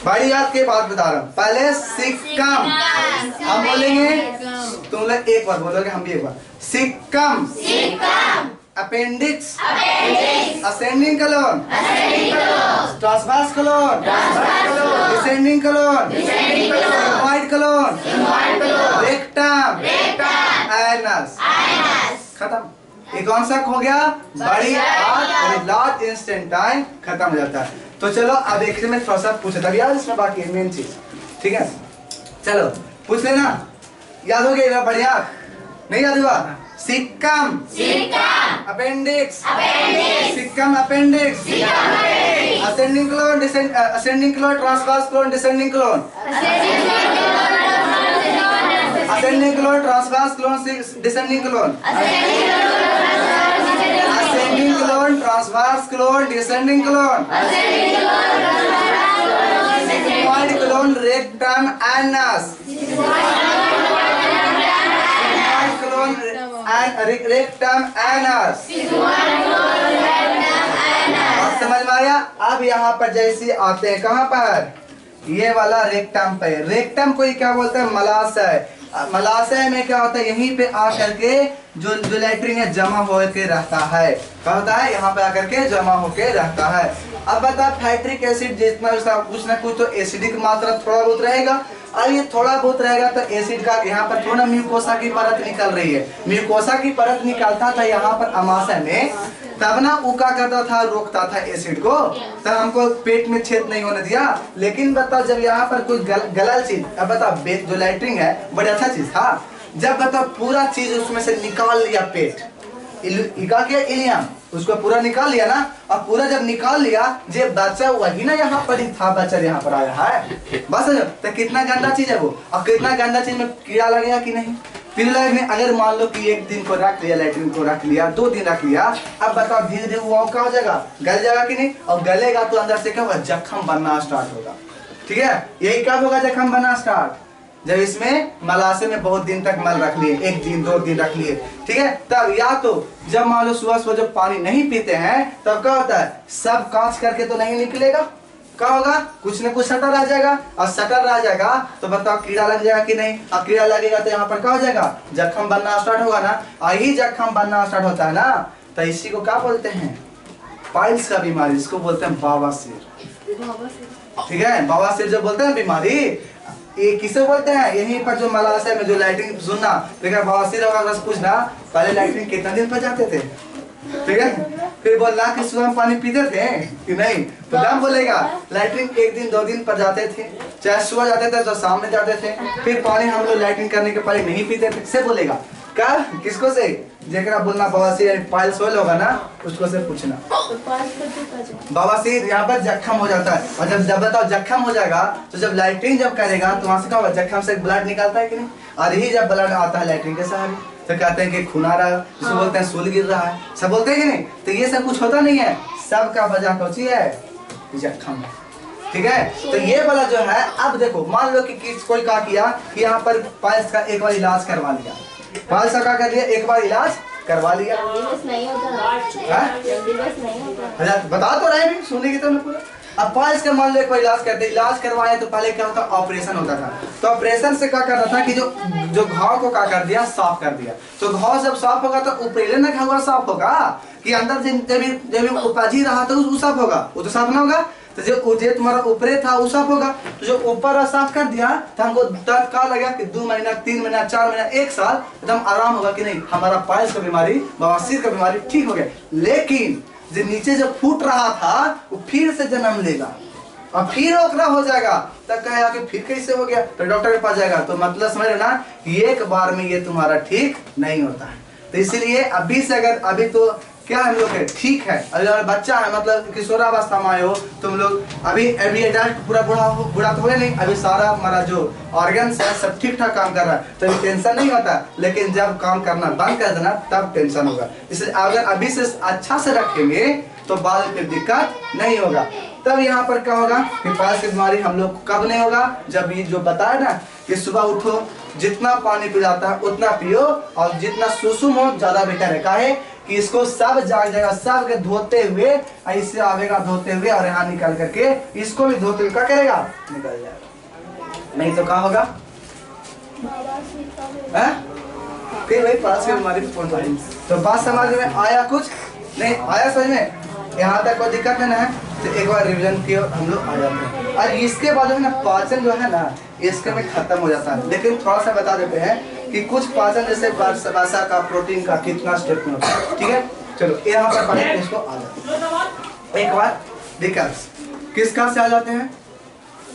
बड़ी याद के बाद बता रहा हूँ। पहले सिक्कम हम बोलेंगे, तुम लोग एक बार बोलोगे, हम भी एक बार। Caecum, appendix, ascending colon, transverse colon, descending colon, sigmoid colon, rectum, anus. खत्म। ये कौन सा हो गया? बड़ी याद, लार्ज इंस्टेंटाइन खत्म हो जाता है। तो चलो अब एक में थोड़ा सा पूछे, तब याद इसमें बाकी मेन चीज। ठीक है, चलो पूछ लेना। याद हो गया? बढ़िया। नहीं याद हुआ? Caecum, appendix, caecum appendix, ascending colon, ascending colon, transverse colon, descending colon, ascending colon, transverse colon, descending colon, ascending colon, transverse colon, descending colon, sigmoid colon, rectum, anus, rectum, anus. समझ में आया? अब यहाँ पर जैसे आते हैं कहाँ पर? ये वाला रेक्टम पे। रेक्टम को क्या बोलते हैं? मलाशय। मलाशय में क्या होता है? यहीं पे आकर के जो लैट्रिन है जमा होकर रहता है। क्या होता है? यहाँ पे आकर के जमा होकर रहता है। अब बता, फैक्ट्रिक एसिड जितना कुछ ना कुछ तो एसिडिक मात्रा थोड़ा बहुत रहेगा, और ये थोड़ा बहुत रहेगा तो एसिड का यहाँ पर थोड़ा म्यूकोसा की परत निकल रही है। म्यूकोसा की परत निकलता था यहाँ पर अमाशय में, तब ना वो क्या करता था? रोकता था एसिड को, तब हमको पेट में छेद नहीं होने दिया। लेकिन बता, जब यहाँ पर कोई गलल चीज, अब बता, जो लैट्रिन है बड़ा अच्छा चीज था, जब बता पूरा चीज उसमें से निकाल लिया, पेट इलियम उसको पूरा निकाल लिया ना, और पूरा जब निकाल लिया, जो बचा वही ना यहाँ पर ही था, बचा यहाँ पर आया है बस। तो कितना गंदा चीज है वो, और कितना गंदा चीज में कीड़ा लगेगा कि नहीं? फिर लगने, अगर मान लो कि एक दिन को रख लिया, लैट्रिन को रख लिया, 2 दिन रख लिया, अब बताओ धीरे धीरे वो क्या हो जाएगा? गल जाएगा कि नहीं? और गलेगा तो अंदर से क्या होगा? जख्म बनना स्टार्ट होगा। ठीक है, यही कब होगा जख्म बनना स्टार्ट? जब इसमें मलाशय में बहुत दिन तक मल रख लिए, 1 दिन 2 दिन रख लिए। ठीक है, तब या तो जब मान लो सुबह सुबह जब पानी नहीं पीते हैं, तब क्या होता है? सब कांच करके तो नहीं निकलेगा, क्या होगा, कुछ न कुछ सटर आ जाएगा, और सटर आ जाएगा तो बताओ कीड़ा लग जाएगा कि नहीं, और कीड़ा लगेगा तो यहाँ पर क्या हो जाएगा, जख्म बनना स्टार्ट होगा ना, और यही जख्म बनना स्टार्ट होता है ना, तो इसी को क्या बोलते हैं, पाइल्स का बीमारी, इसको बोलते हैं बवासीर। ठीक है, बवासीर जो बोलते हैं बीमारी, ये किसे बोलते हैं, यहीं पर जो मलाशय में जो लैट्रिन सुनना, देखा बवासीर होगा बस पूछना पहले लैट्रिन कितना दिन पर जाते थे, ठीक है, फिर बोलना कि सुबह में पानी पीते थे कि नहीं, तो दम बोलेगा लैट्रिन 1 दिन 2 दिन पर जाते थे, चाहे सुबह जाते थे तो शाम में जाते थे, फिर पानी हम लोग लैट्रिन करने के पहले नहीं पीते थे, से बोलेगा क्या, किसको से, जेकरा बोलना बवासीर पाइल्स होगा ना, उसको से पूछना। बवासीर यहाँ पर जख्म हो जाता है, और जब बताओ जख्म हो जाएगा तो जब लैट्रिन जब करेगा तो वहां से क्या होगा, जख्म से ब्लड निकलता है कि नहीं, और यही जब ब्लड आता है लैट्रिन के सहारे तो कहते हैं कि खून आ रहा है, जिसको बोलते हैं सूल गिर रहा है, सब बोलते हैं कि नहीं, तो ये सब कुछ होता नहीं है, सबका वजह कौन है, जख्म। ठीक है, तो ये वाला जो है, अब देखो मान लो कि कोई क्या किया कि यहाँ पर पाइल्स का एक बार इलाज करवा लिया, पाइल्स का क्या कर लिया, एक बार इलाज करवा लिया, नहीं होता, बता तो रहे भी, सुनने की तो पूरा। अब पाइल्स का मान लो कोई इलाज करते, इलाज करवाए तो पहले क्या होता, ऑपरेशन होता था, तो ऑपरेशन से क्या करना था कि जो घाव को क्या कर दिया, साफ कर दिया, तो घाव जब साफ होगा तो ऊपरेले ना घाव साफ होगा, कि अंदर जब उपजी रहा था वो साफ होगा, वो तो साफ ना होगा, तो जो तुम्हारा ऊपरे था वो साफ होगा, तो जो ऊपर साफ कर दिया तो हमको तत्काल लगा कि 2 महीना 3 महीना 4 महीना 1 साल एकदम आराम होगा कि नहीं, हमारा पाइल्स का बीमारी, बवासीर का बीमारी ठीक हो गया। लेकिन जो नीचे जो फूट रहा था वो फिर से जन्म लेगा और फिर ओकरा हो जाएगा, तब कहेगा कि फिर कैसे हो गया, तो डॉक्टर के पास जाएगा, तो मतलब समझ ना कि एक बार में ये तुम्हारा ठीक नहीं होता है। तो इसीलिए अभी से अगर अभी तो क्या हम लोग है ठीक है, अगर बच्चा है मतलब किशोरावस्था में आए हो तुम लोग, अभी एडल्ट पूरा बुढ़ा तो है नहीं, अभी सारा हमारा जो ऑर्गन्स है सब ठीक ठाक काम कर रहा है, तो टेंशन नहीं होता, लेकिन जब काम करना बंद कर देना तब टेंशन होगा। इसलिए अगर अभी से अच्छा से रखेंगे तो बाद में दिक्कत नहीं होगा। तब यहाँ पर क्या होगा कि पाइल्स की बीमारी हम लोग कब नहीं होगा, जब ये जो बताया ना कि सुबह उठो जितना पानी पिलाता है उतना पियो, और जितना सुसुम हो ज्यादा बेटर है, काहे कि इसको सब जाग जाएगा, सब के धोते हुए ऐसे आवेगा, धोते हुए और यहाँ निकल करके इसको भी धोते हुए क्या करेगा, निकल जाएगा, नहीं तो क्या होगा, फिर वही पास की बीमारी पहुंच जाएगी। तो बात समझ में आया, कुछ नहीं आया समझ में, यहाँ तक कोई दिक्कत नहीं है, तो एक बार रिवीजन किया हम लोग आ जाते हैं। और इसके बाद ना पाचन जो है ना इसके में खत्म हो जाता है, लेकिन थोड़ा सा बता देते हैं कि कुछ पाचन जैसे वसा का, प्रोटीन का कितना स्टेप में होता है। ठीक है, चलो यहाँ पर पढ़े इसको आ जाते हैं। एक बार विकल्प किसका से आ जाते हैं,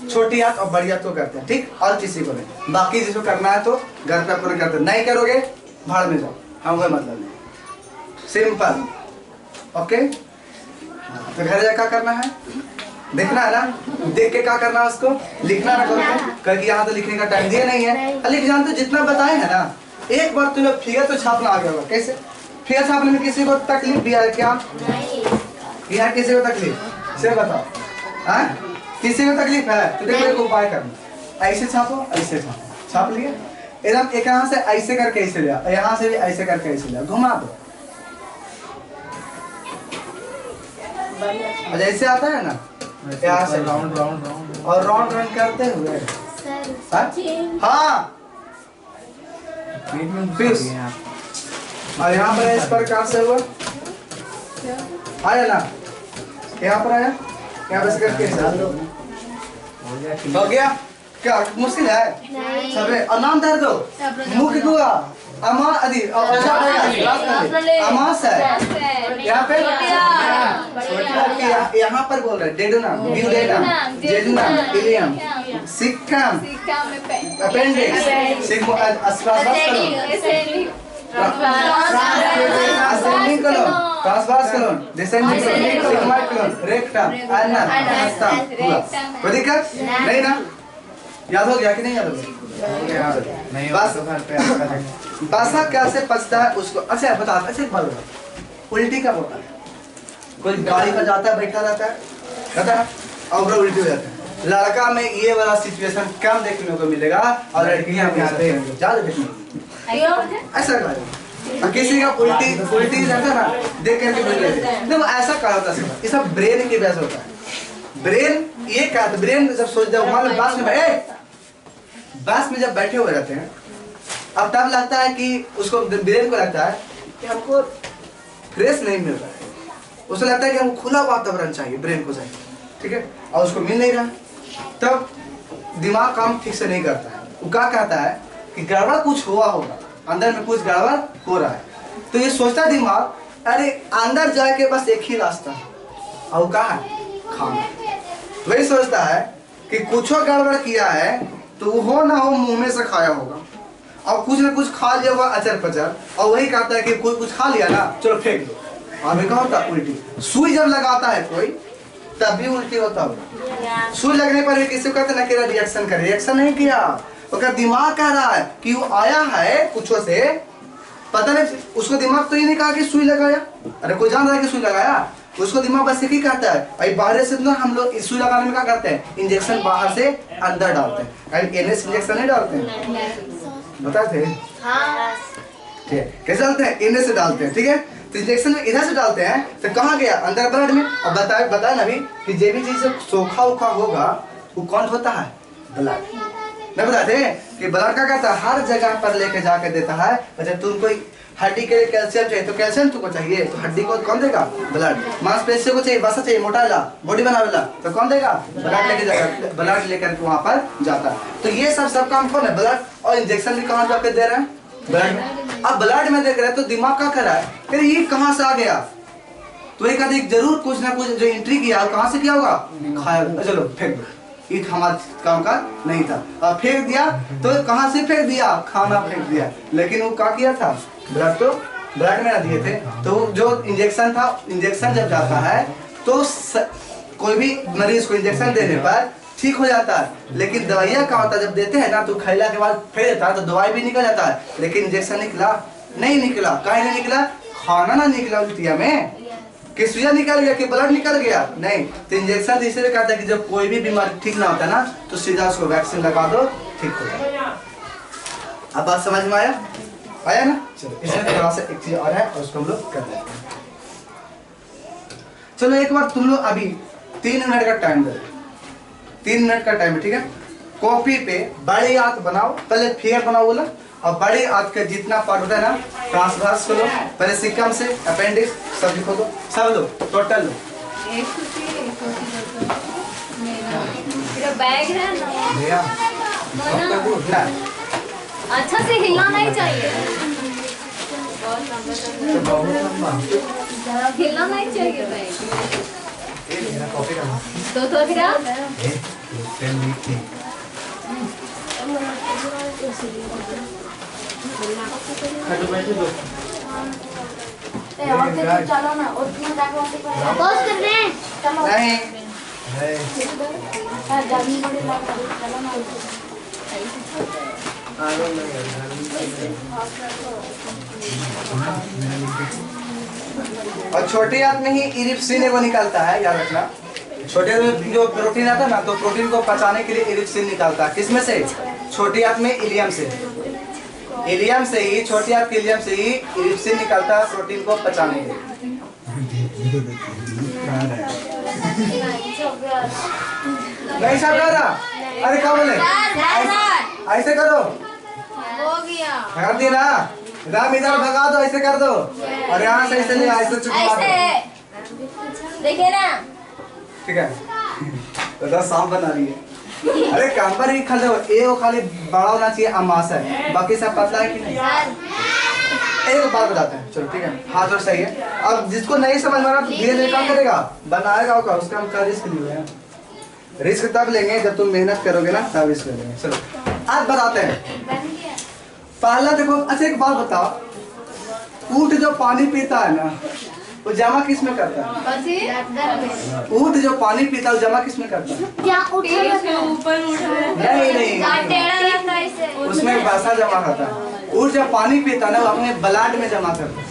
छोटी हाथ और बड़ी हाथ को करते हैं, ठीक, और किसी को नहीं, बाकी जिसको करना है तो घर पे पूरा करते, नहीं करोगे भाड़ में जाओ, हम कोई मतलब नहीं, सिंपल। ओके, तो घर जाकर क्या करना है, देखना है ना, देख के क्या करना है, उसको लिखना ना करो, क्योंकि यहाँ तो लिखने का टाइम दिया नहीं है, लिख जानते जितना बताए है ना, एक बार तुम लोग फिगर तो छापना आ गया होगा, कैसे फिगर छापने में किसी को तकलीफ दिया है क्या, यहाँ किसी को तकलीफ से बताओ, किसी को तकलीफ है तो देखो एक उपाय करना, ऐसे छापो, ऐसे छापो, छाप लिए एकदम, एक यहाँ से ऐसे करके ऐसे लिया, यहाँ से भी ऐसे करके ऐसे लिया, घुमा दो, जैसे आता है ना यहाँ से राउंड राउंड और राउंड राउंड करते हुए, हाँ और यहाँ पर इस प्रकार से हुआ, आया ना, यहाँ पर आया, यहाँ पर करके हो गया, क्या मुश्किल है, सबे और नाम धर दो, मुख्य हुआ अमा अदी अमास है, यहाँ पे यहाँ पर बोल रहे duodenum, duodenum, jejunum, ileum, caecum, appendix, ascending colon, transverse colon, descending colon, sigmoid colon, rectum, anus, एस्टम, पूरा। कोई दिक्कत नहीं ना, याद हो गया कि नहीं याद हो गया, नहीं बस घर पे बासा कैसे पचता है उसको, अच्छा बता, अच्छा एक बात बता, उल्टी कब होता है, कोई गाड़ी पर जाता है बैठा रहता है और उल्टी हो जाता है, लड़का में ये वाला सिचुएशन कम देखने को मिलेगा और लड़कियां ज्यादा देखने, ऐसा कर किसी का उल्टी रहता है ना देख करके बोल लेते हैं, देखो ऐसा क्या होता है, ये सब ब्रेन की वजह से होता है, ब्रेन ये क्या था, ब्रेन जब सोच जब मान लो बस में जब बैठे हुए रहते हैं, अब तब लगता है कि उसको ब्रेन को लगता है कि हमको फ्रेश नहीं मिल रहा है, उसे लगता है कि हमको खुला वातावरण चाहिए, ब्रेन को चाहिए, ठीक है, और उसको मिल नहीं रहा, तब दिमाग काम ठीक से नहीं करता है। वो क्या कहता है कि गड़बड़ कुछ हुआ होगा, अंदर में कुछ गड़बड़ हो रहा है, तो ये सोचता है दिमाग, अरे अंदर जाके बस एक ही रास्ता है, और वो कहाँ है, खाना। वही सोचता है कि कुछ गड़बड़ किया है तो वो हो ना हो मुंह में से खाया होगा, और कुछ ना कुछ खा लिया होगा अचर पचर, और वही कहता है कि कोई कुछ खा लिया ना, चलो फेंक दो। अभी क्या होता है, उल्टी। सुई जब लगाता है कोई तब भी उल्टी होता होगा। सुई लगने पर भी किसी को कहते ना कि रिएक्शन कर, रिएक्शन नहीं किया, उसका दिमाग कह रहा है कि वो आया है कुछो से, पता नहीं, उसको दिमाग तो ये नहीं कहा कि सुई लगाया, अरे कोई जान रहा है कि सुई लगाया, उसको दिमाग बस एक ही कहता है। अभी बाहर से ना हम लोग सुई लगाने में क्या करते हैं, इंजेक्शन बाहर से अंदर डालते हैं, अभी एनएस इंजेक्शन नहीं डालते हैं, बताते हैं, ठीक है, कैसे डालते हैं, एनएस से डालते हैं, ठीक है, तो इंजेक्शन में इधर से डालते हैं, तो कहाँ गया, अंदर ब्लड में। और बताया ना अभी कि जो भी चीज सोखा उखा होगा वो कौन होता है, ब्लड। नहीं बताते कि ब्लड क्या करता है, हर जगह पर लेके जाके देता है। अच्छा तुम कोई हड्डी के लिए कैल्शियम चाहिए तो कैल्शियम तुमको चाहिए, तो हड्डी को कौन देगा, ब्लड। मांसपेशियों को चाहिए, वसा चाहिए, मोटाला, बॉडी बनावेला, तो कौन देगा, ब्लड लेके जाएगा, ब्लड लेकर वहाँ पर जाता है। तो ये सब काम कौन है, ब्लड। और इंजेक्शन भी कहाँ जाके दे रहे हैं, ब्लड। अब ब्लड में देख रहे हैं तो दिमाग क्या कर रहा है, फिर ये कहाँ से आ गया, तो एक आदमी जरूर कुछ ना कुछ जो एंट्री किया कहाँ से किया होगा, खाया, चलो फेंक दो, ये हमारे काम का नहीं था, और फेंक दिया तो कहाँ से फेंक दिया, खाना फेंक दिया, लेकिन वो क्या किया था, ब्लड तो ब्लड में ना दिए थे। तो जो इंजेक्शन था, इंजेक्शन जब जाता है तो कोई भी मरीज को इंजेक्शन देने पर ठीक हो जाता है, लेकिन दवाइयाँ क्या होता है, जब देते हैं ना तो खैला के बाद फेंक देता है तो दवाई भी निकल जाता है, लेकिन इंजेक्शन निकला नहीं निकला, काहे नहीं निकला, खाना ना निकला उल्टिया में, कि सुइया निकल गया कि ब्लड निकल गया, नहीं। तो इंजेक्शन इसलिए कहता है कि जब कोई भी बीमारी ठीक ना होता ना तो सीधा उसको वैक्सीन लगा दो, ठीक हो जाए। अब बात समझ में आया ना, चलो इसमें थोड़ा सा एक चीज और है और उसको हम लोग कर लेते हैं। चलो एक बार तुम लोग अभी 3 मिनट का टाइम दो, 3 मिनट का टाइम है, ठीक है। कॉपी पे बड़े आंत बनाओ, पहले फिगर बनाओ बोला, और बड़े आंत का जितना पार्ट होता है ना ट्रांसवर्स करो, पहले सिक्कम से अपेंडिक्स सब लिखो दो, सब लो टोटल लो। बैग है भैया ना, अच्छा से हिलना नहीं चाहिए, हिलना नहीं चाहिए बैग, तो क्या चलो ना, बस कर रहे हैं, नहीं और छोटे हाथ में ही इरिप्सिन को निकालता है, याद रखना। छोटे में जो प्रोटीन आता है ना, तो प्रोटीन को पचाने के लिए इरिप्सिन निकालता है, किसमें से, छोटी हाथ में इलियम से, इलियम से ही, छोटी हाथ के इलियम से ही इरिप्सिन निकालता है प्रोटीन को पचाने के लिए। नहीं सब कर रहा, अरे क्या बोले, ऐसे करो, हो गया, कर दी ना, राम इधर भगा दो, ऐसे कर दो, और यहाँ से ऐसे नहीं, ऐसे चुप मार दो, देखिए ना, ठीक है। तो 10 सांप बना रही है, अरे कांबर ही खा लो, ये वो खाली बड़ा होना चाहिए अमास है, बाकी सब पतला है कि नहीं। एक बात बताते हैं, चलो ठीक है, हाथ और सही है। अब जिसको नहीं समझ में आ रहा तो धीरे धीरे काम करेगा, बनाएगा होगा, उसका हम रिस्क नहीं है, रिस्क तब लेंगे जब तुम मेहनत करोगे ना, तब रिस्क लेंगे। चलो आज बताते हैं, पहला देखो। अच्छा एक बात बताओ, ऊंट जो पानी पीता है ना वो जमा किस में करता है, ऊंट जो पानी पीता है वो जमा किस में करता है, क्या ऊपर नहीं, उसमें वसा जमा करता है। ऊंट जब पानी पीता है ना वो अपने ब्लड में जमा करता है,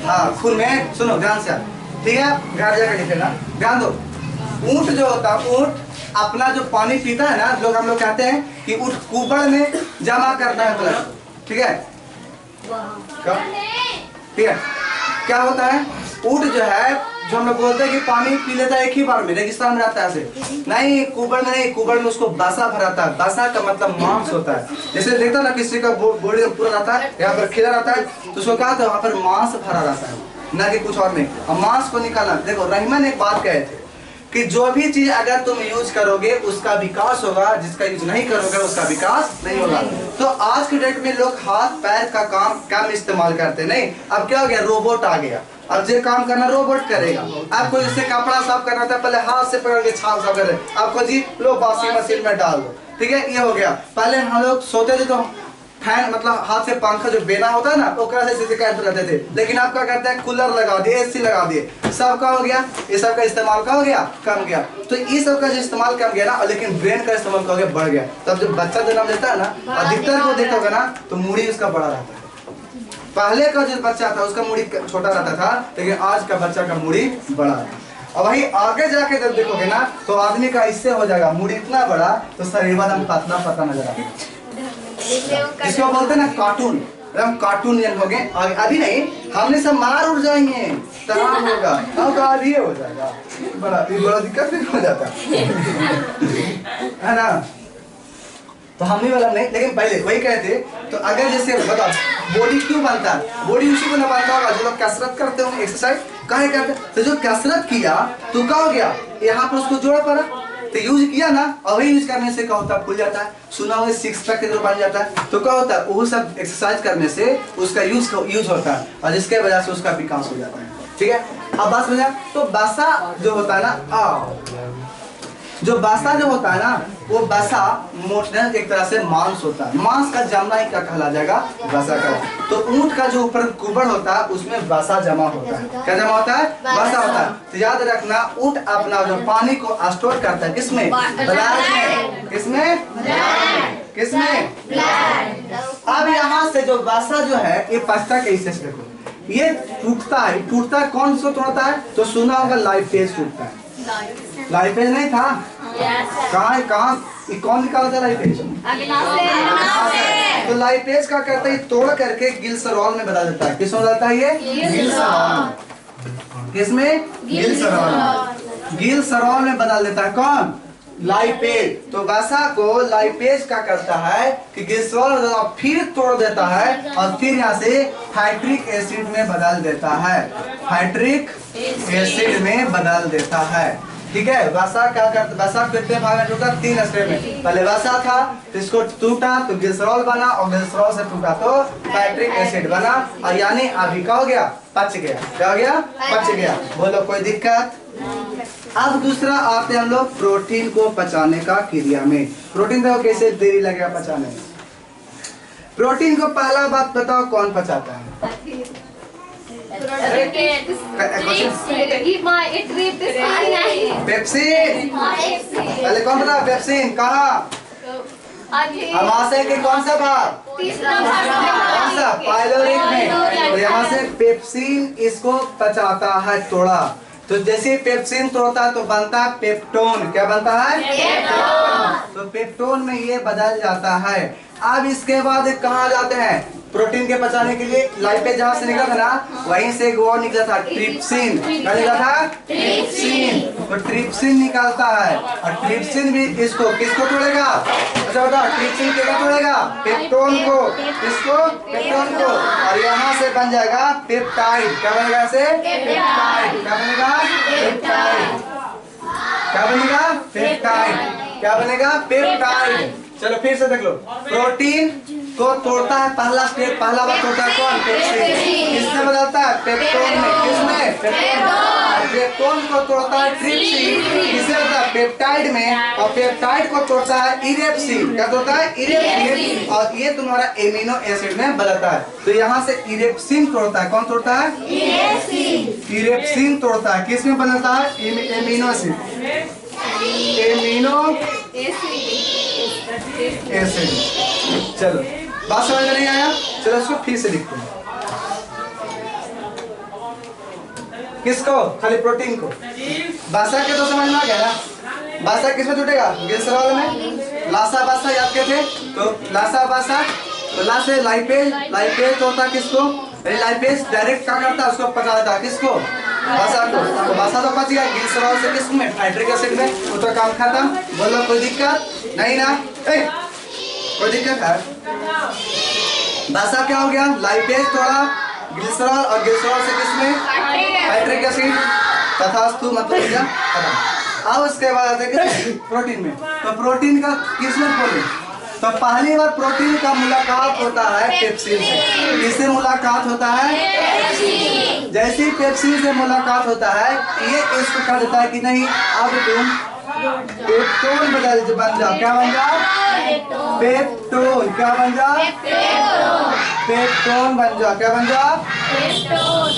हाँ खून में। सुनो ध्यान से, ठीक है, घर जाकर लिख लेना, ध्यान दो। ऊंट जो होता है, ऊंट अपना जो पानी पीता है ना, लोग हम लोग कहते हैं कि ऊंट कुबड़ में जमा करता है ब्लड, ठीक है, ठीक है। क्या होता है, ऊंट जो है जो हम लोग बोलते हैं कि पानी पी लेता है एक ही बार में, रेगिस्तान में रहता है ऐसे नहीं, कुबड़ में नहीं, कुबड़ में उसको बासा भराता है। बासा का मतलब मांस होता है। जैसे देखता ना किसी का बॉडी पूरा रहता है, यहाँ पर खिला रहता है, तो उसको कहा था वहाँ पर मांस भरा रहता है, ना कि कुछ और नहीं। और मांस को निकालना, देखो रहीमन एक बात कहे थे कि जो भी चीज अगर तुम यूज करोगे उसका विकास होगा, जिसका यूज नहीं करोगे उसका विकास नहीं होगा। तो आज के डेट में लोग हाथ पैर का काम कम इस्तेमाल करते नहीं। अब क्या हो गया, रोबोट आ गया। अब जो काम करना रोबोट करेगा। आपको इससे कपड़ा साफ करना था, पहले हाथ से पकड़ के छाप साफ करे, आपको जी लो वॉशिंग मशीन में डाल दो, ठीक है, ये हो गया। पहले हम लोग सोते थे तो फैन मतलब हाथ से पंखा जो बेना होता है ना, वो कैसे करते रहते थे। लेकिन आप क्या करते हैं, कूलर लगा दिए, एसी लगा दिए, सबका हो गया, ये सब का इस्तेमाल का हो गया, कम गया। तो ये सब का जो इस्तेमाल कम गया ना, लेकिन ब्रेन का इस्तेमाल का हो गया, बढ़ गया। तब जब बच्चा जन्म लेता है ना, अधिकतर को देखा होगा ना, तो मुड़ी उसका बड़ा रहता है। पहले का जो बच्चा था उसका मुड़ी छोटा रहता था, लेकिन आज का बच्चा का मुड़ी बड़ा है। और वही आगे जाके जब देखोगे ना, तो आदमी का इससे हो जाएगा मुड़ी इतना बड़ा, तो शरीर एकदम पतला पतला नजर आता है। इसको बोलते हैं ना कार्टून, हम कार्टून हो गए। अभी नहीं, हमने सब मार उड़ जाएंगे, तनाव होगा, हम तो आज ये हो जाएगा, बड़ा दिक्कत भी हो जाता है ना। तो हम ही वाला नहीं, लेकिन पहले वही कहते। तो अगर जैसे बताओ बॉडी क्यों बनता है, बॉडी उसी को न बनता होगा जो लोग कसरत करते होंगे, एक्सरसाइज काहे करते। तो जो कसरत किया तो क्या हो गया, यहाँ पर उसको जोड़ पड़ा, तो यूज किया ना, और यूज करने से क्या होता है, फूल जाता है। सुना होगा सिक्स पैक के जो बन जाता है। तो क्या होता है, वो सब एक्सरसाइज करने से उसका यूज होता है, और जिसके वजह से उसका विकास हो जाता है, ठीक है। अब बात समझा। तो बासा जो होता है ना, जो बासा जो होता है ना, वो बासा मोटनेस एक तरह से मांस होता है। मांस का जमना ही क्या कहला जाएगा, बासा का। तो ऊंट का जो ऊपर कुबड़ होता है उसमें बासा जमा होता है। क्या जमा होता है, बासा होता है। तो याद रखना, ऊंट अपना जो पानी को स्टोर करता है किसमें, ब्लड में। किसमें, किसमें, अब यहाँ से जो बासा जो है ये पचता कैसे, देखो ये टूटता है। टूटता है, कौन सा तोड़ता है, तो सुना होगा लाइपेज टूटता है। लाइपेज नहीं था, कहाँ कौन निकाला था लाइपेज, तो लाइपेज का करता है, तोड़ करके ग्लिसरॉल में बदल देता है। किस में बदलता है ये, ग्लिसरॉल। किसमें, ग्लिसरॉल में बदल देता है। कौन, लाइपेज। तो वसा को लाइपेज का करता है कि ग्लिसरॉल फिर तोड़ देता है, और फिर यहाँ से फाइट्रिक एसिड में बदल देता है, फाइट्रिक एसिड में बदल देता है, ठीक है। वसा क्या करता, वसा कितने भाग में टूटा, 3 स्टेप में। पहले वसा था, तो इसको टूटा तो ग्लिसरॉल बना, और ग्लिसरॉल से टूटा तो फाइट्रिक एसिड बना, और यानी अभी क्या हो गया, पच गया। क्या हो गया, पच गया। बोलो कोई दिक्कत। अब दूसरा आते हैं हम लोग प्रोटीन को पचाने का क्रिया में। प्रोटीन देखो कैसे देरी लगेगा पचाने में। प्रोटीन को पहला बात बताओ कौन पचाता है, पेप्सिन। पहले कौन बता, पेप्सिन कहाँ, अमाशय के कौन सा भाग, कौन सा, पाइलोरिक में। तो यहाँ से पेप्सिन इसको पचाता है, तोड़ा। तो जैसे पेप्सिन तोड़ता है तो बनता है पेप्टोन। क्या बनता है, पेप्टोन। तो पेप्टोन में ये बदल जाता है। अब इसके बाद कहाँ जाते हैं, प्रोटीन के पचाने के लिए लाइपेज जहाँ से निकला था ना, वहीं से एक और निकला था ट्रिप्सिन। क्या निकला था, ट्रिप्सिन। तो ट्रिप्सिन निकालता है, और ट्रिप्सिन भी इसको किसको तोड़ेगा, अच्छा बता, ट्रिप्सिन क्या तोड़ेगा, पेप्टोन को। किसको, पेप्टोन को। और यहाँ से बन जाएगा पेप्टाइड। क्या बनेगा ऐसे, पेप्टाइड। क्या बनेगा, पेप्टाइड। क्या बनेगा, पेप्टाइड। क्या बनेगा, पेप्टाइड। चलो फिर से देख लो, प्रोटीन को तोड़ता है, पहला स्टेप, पहला बार तोड़ता है कौन, पेप्सिन। किसमें बदलता है, पेप्टोन में। किसमें, पेप्टोन। पेप्टोन को तोड़ता है ट्रिप्सिन, किसे होता है, पेप्टाइड में। और पेप्टाइड को तोड़ता है इरेप्सिन। क्या तोड़ता है, इरेप्सिन। और ये तुम्हारा एमिनो एसिड में बदलता है। तो यहाँ से इरेप्सिन तोड़ता है, कौन तोड़ता है, इरेप्सिन तोड़ता है। किसमें बदलता है, एमिनो एसिड, एमिनो एसिड। चलो बात समझ में नहीं आया, चलो इसको फिर से लिखते हैं। किसको, खाली प्रोटीन को। बासा के तो समझ में आ गया ना, बासा किसमें टूटेगा, ग्लिसरॉल में। लासा बासा याद के थे, तो लासा बासा, तो ला से लाइपेज, लाइपेज तोड़ता किसको, लाइपेज डायरेक्ट क्या करता है, उसको पचा देता है। किसको, वसा तो वसा तो बच गया, ग्लिसरॉल से किस में, नाइट्रिक एसिड में, वो तो काम खत्म। बोलो कोई दिक्कत नहीं ना? कोई दिक्कत है? वसा क्या हो गया, लाइपेज तोड़ा, ग्लिसरॉल और ग्लिसरॉल से किस में, नाइट्रिक एसिड, तथास्तु मतलब क्या खत्म। अब उसके बाद आते हैं प्रोटीन में। तो प्रोटीन का किसमें बोले, तो पहली बार प्रोटीन का मुलाकात होता है पेप्सिन से। किससे मुलाकात होता है? जैसे ही पेप्सिन से मुलाकात होता है ये इसको कह देता है कि नहीं अब तुम पेप्टोन बन जाओ। क्या बन जाओ? पेप्टोन। क्या बन जाओ? पेप्टोन बन जाओ। क्या बन जाओ?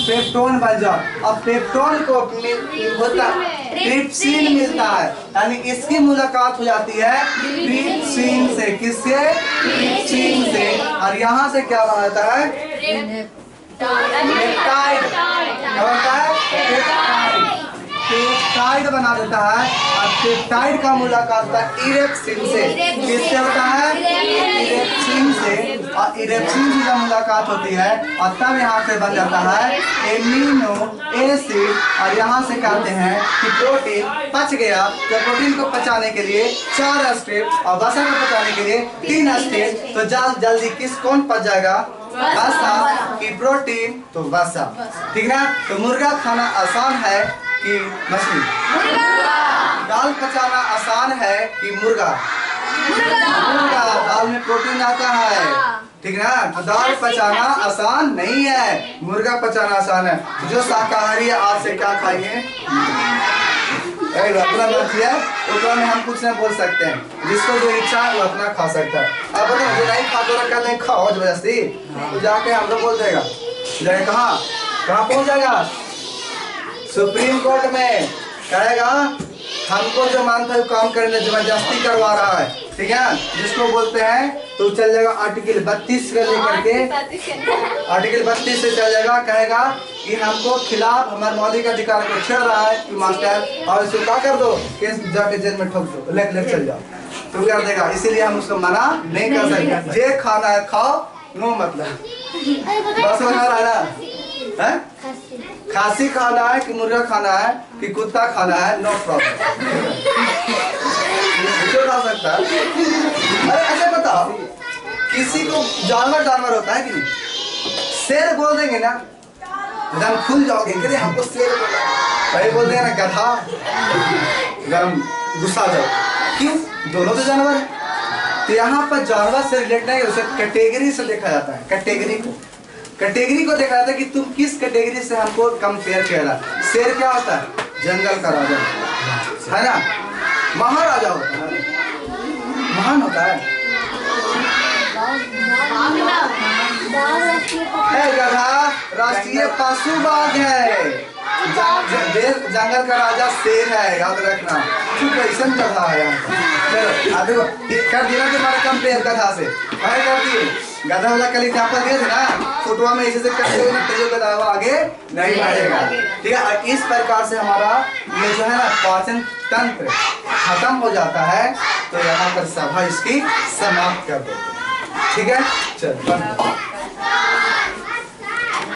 पेप्टोन बन जाओ। अब पेप्टोन को होता ट्रिप्सिन मिलता है, यानी इसकी मुलाकात हो जाती है ट्रिप्सिन से। किससे? ट्रिप्सिन से। और यहाँ से क्या बनता है? पेप्टाइड। क्या बनता है? पेप्टाइड बना देता है। और पेप्टाइड का मुलाकात होता है इरेप्सिन से। किससे होता है? इरेप्सिन से। और इरेप्सिन से जब मुलाकात होती है और तब यहाँ से बन जाता है एमिनो एसिड। और यहाँ से कहते हैं कि प्रोटीन पच गया। तो प्रोटीन को पचाने के लिए 4 स्टेप और वसा को पचाने के लिए 3 स्टेप। तो जल्दी किस कौन पच जाएगा? वसा की प्रोटीन तो वसा। ठीक है? तो मुर्गा खाना आसान है कि मछली? दाल पचाना आसान है कि मुर्गा? मुर्गा। दाल में प्रोटीन आता है, ठीक है ना? तो दाल पचाना आसान नहीं है, मुर्गा पचाना आसान है। जो शाकाहारी है आज से क्या खाएंगे? अपना मर्जी है, उसमें में हम कुछ नहीं बोल सकते हैं। जिसको जो इच्छा है वो अपना खा सकता है। अब बताओ जो नहीं खा तो रखा नहीं खाओ जबरदस्ती, तो जाके हम लोग बोल देगा जाए कहाँ पहुँच जाएगा? सुप्रीम कोर्ट में कहेगा हमको जो मानता है काम करने जबरदस्ती करवा रहा है, ठीक है? जिसको बोलते हैं तो चल जाएगा आर्टिकल 32 से लेकर के आर्टिकल 32 से चल जाएगा। कहेगा कि हमको खिलाफ हमारे मौलिक अधिकार को छेड़ रहा है कि मास्टर, और इसको क्या कर दो, केस जाके जेल में ठोक दो, ले चल जाओ, तो कर देगा। इसीलिए हम उसको मना नहीं कर सकते। जे खाना है खाओ, नो मतलब बस बना रहा है। खांसी खाना है कि मुर्गा खाना है कि कुत्ता खाना है, नो प्रॉब्लम, खा सकता है। अरे ऐसे बताओ, किसी को जानवर होता है कि नहीं? शेर बोल देंगे ना, जब खुल जाओगे कि हमको शेर बोला, भाई बोल देंगे ना गधा, जब गुस्सा जाओ। क्यों? दोनों तो जानवर है। तो यहाँ पर जानवर से रिलेट नहीं, उसे कैटेगरी से देखा जाता है। कैटेगरी को देखा जाता है कि तुम किस कैटेगरी से हमको कंपेयर किया रहा। शेर क्या होता है? जंगल का राजा है ना, महाराजा होता है, महान होता है। गधा राष्ट्रीय पशु बाघ है। जंगल का राजा शेर है, याद रखना। कैसे जगह है यहाँ चलो कर दिया तुम्हारा कंपेयर गधा से, कर दिए। गधा वाला कल एग्जाम्पल दिए थे ना, फुटवा में ऐसे करते हुए गधा आगे नहीं बढ़ेगा, ठीक है? और इस प्रकार से हमारा ये जो है ना पाचन तंत्र खत्म हो जाता है। तो यहाँ पर सभा इसकी समाप्त कर देते हैं, ठीक है? चलो।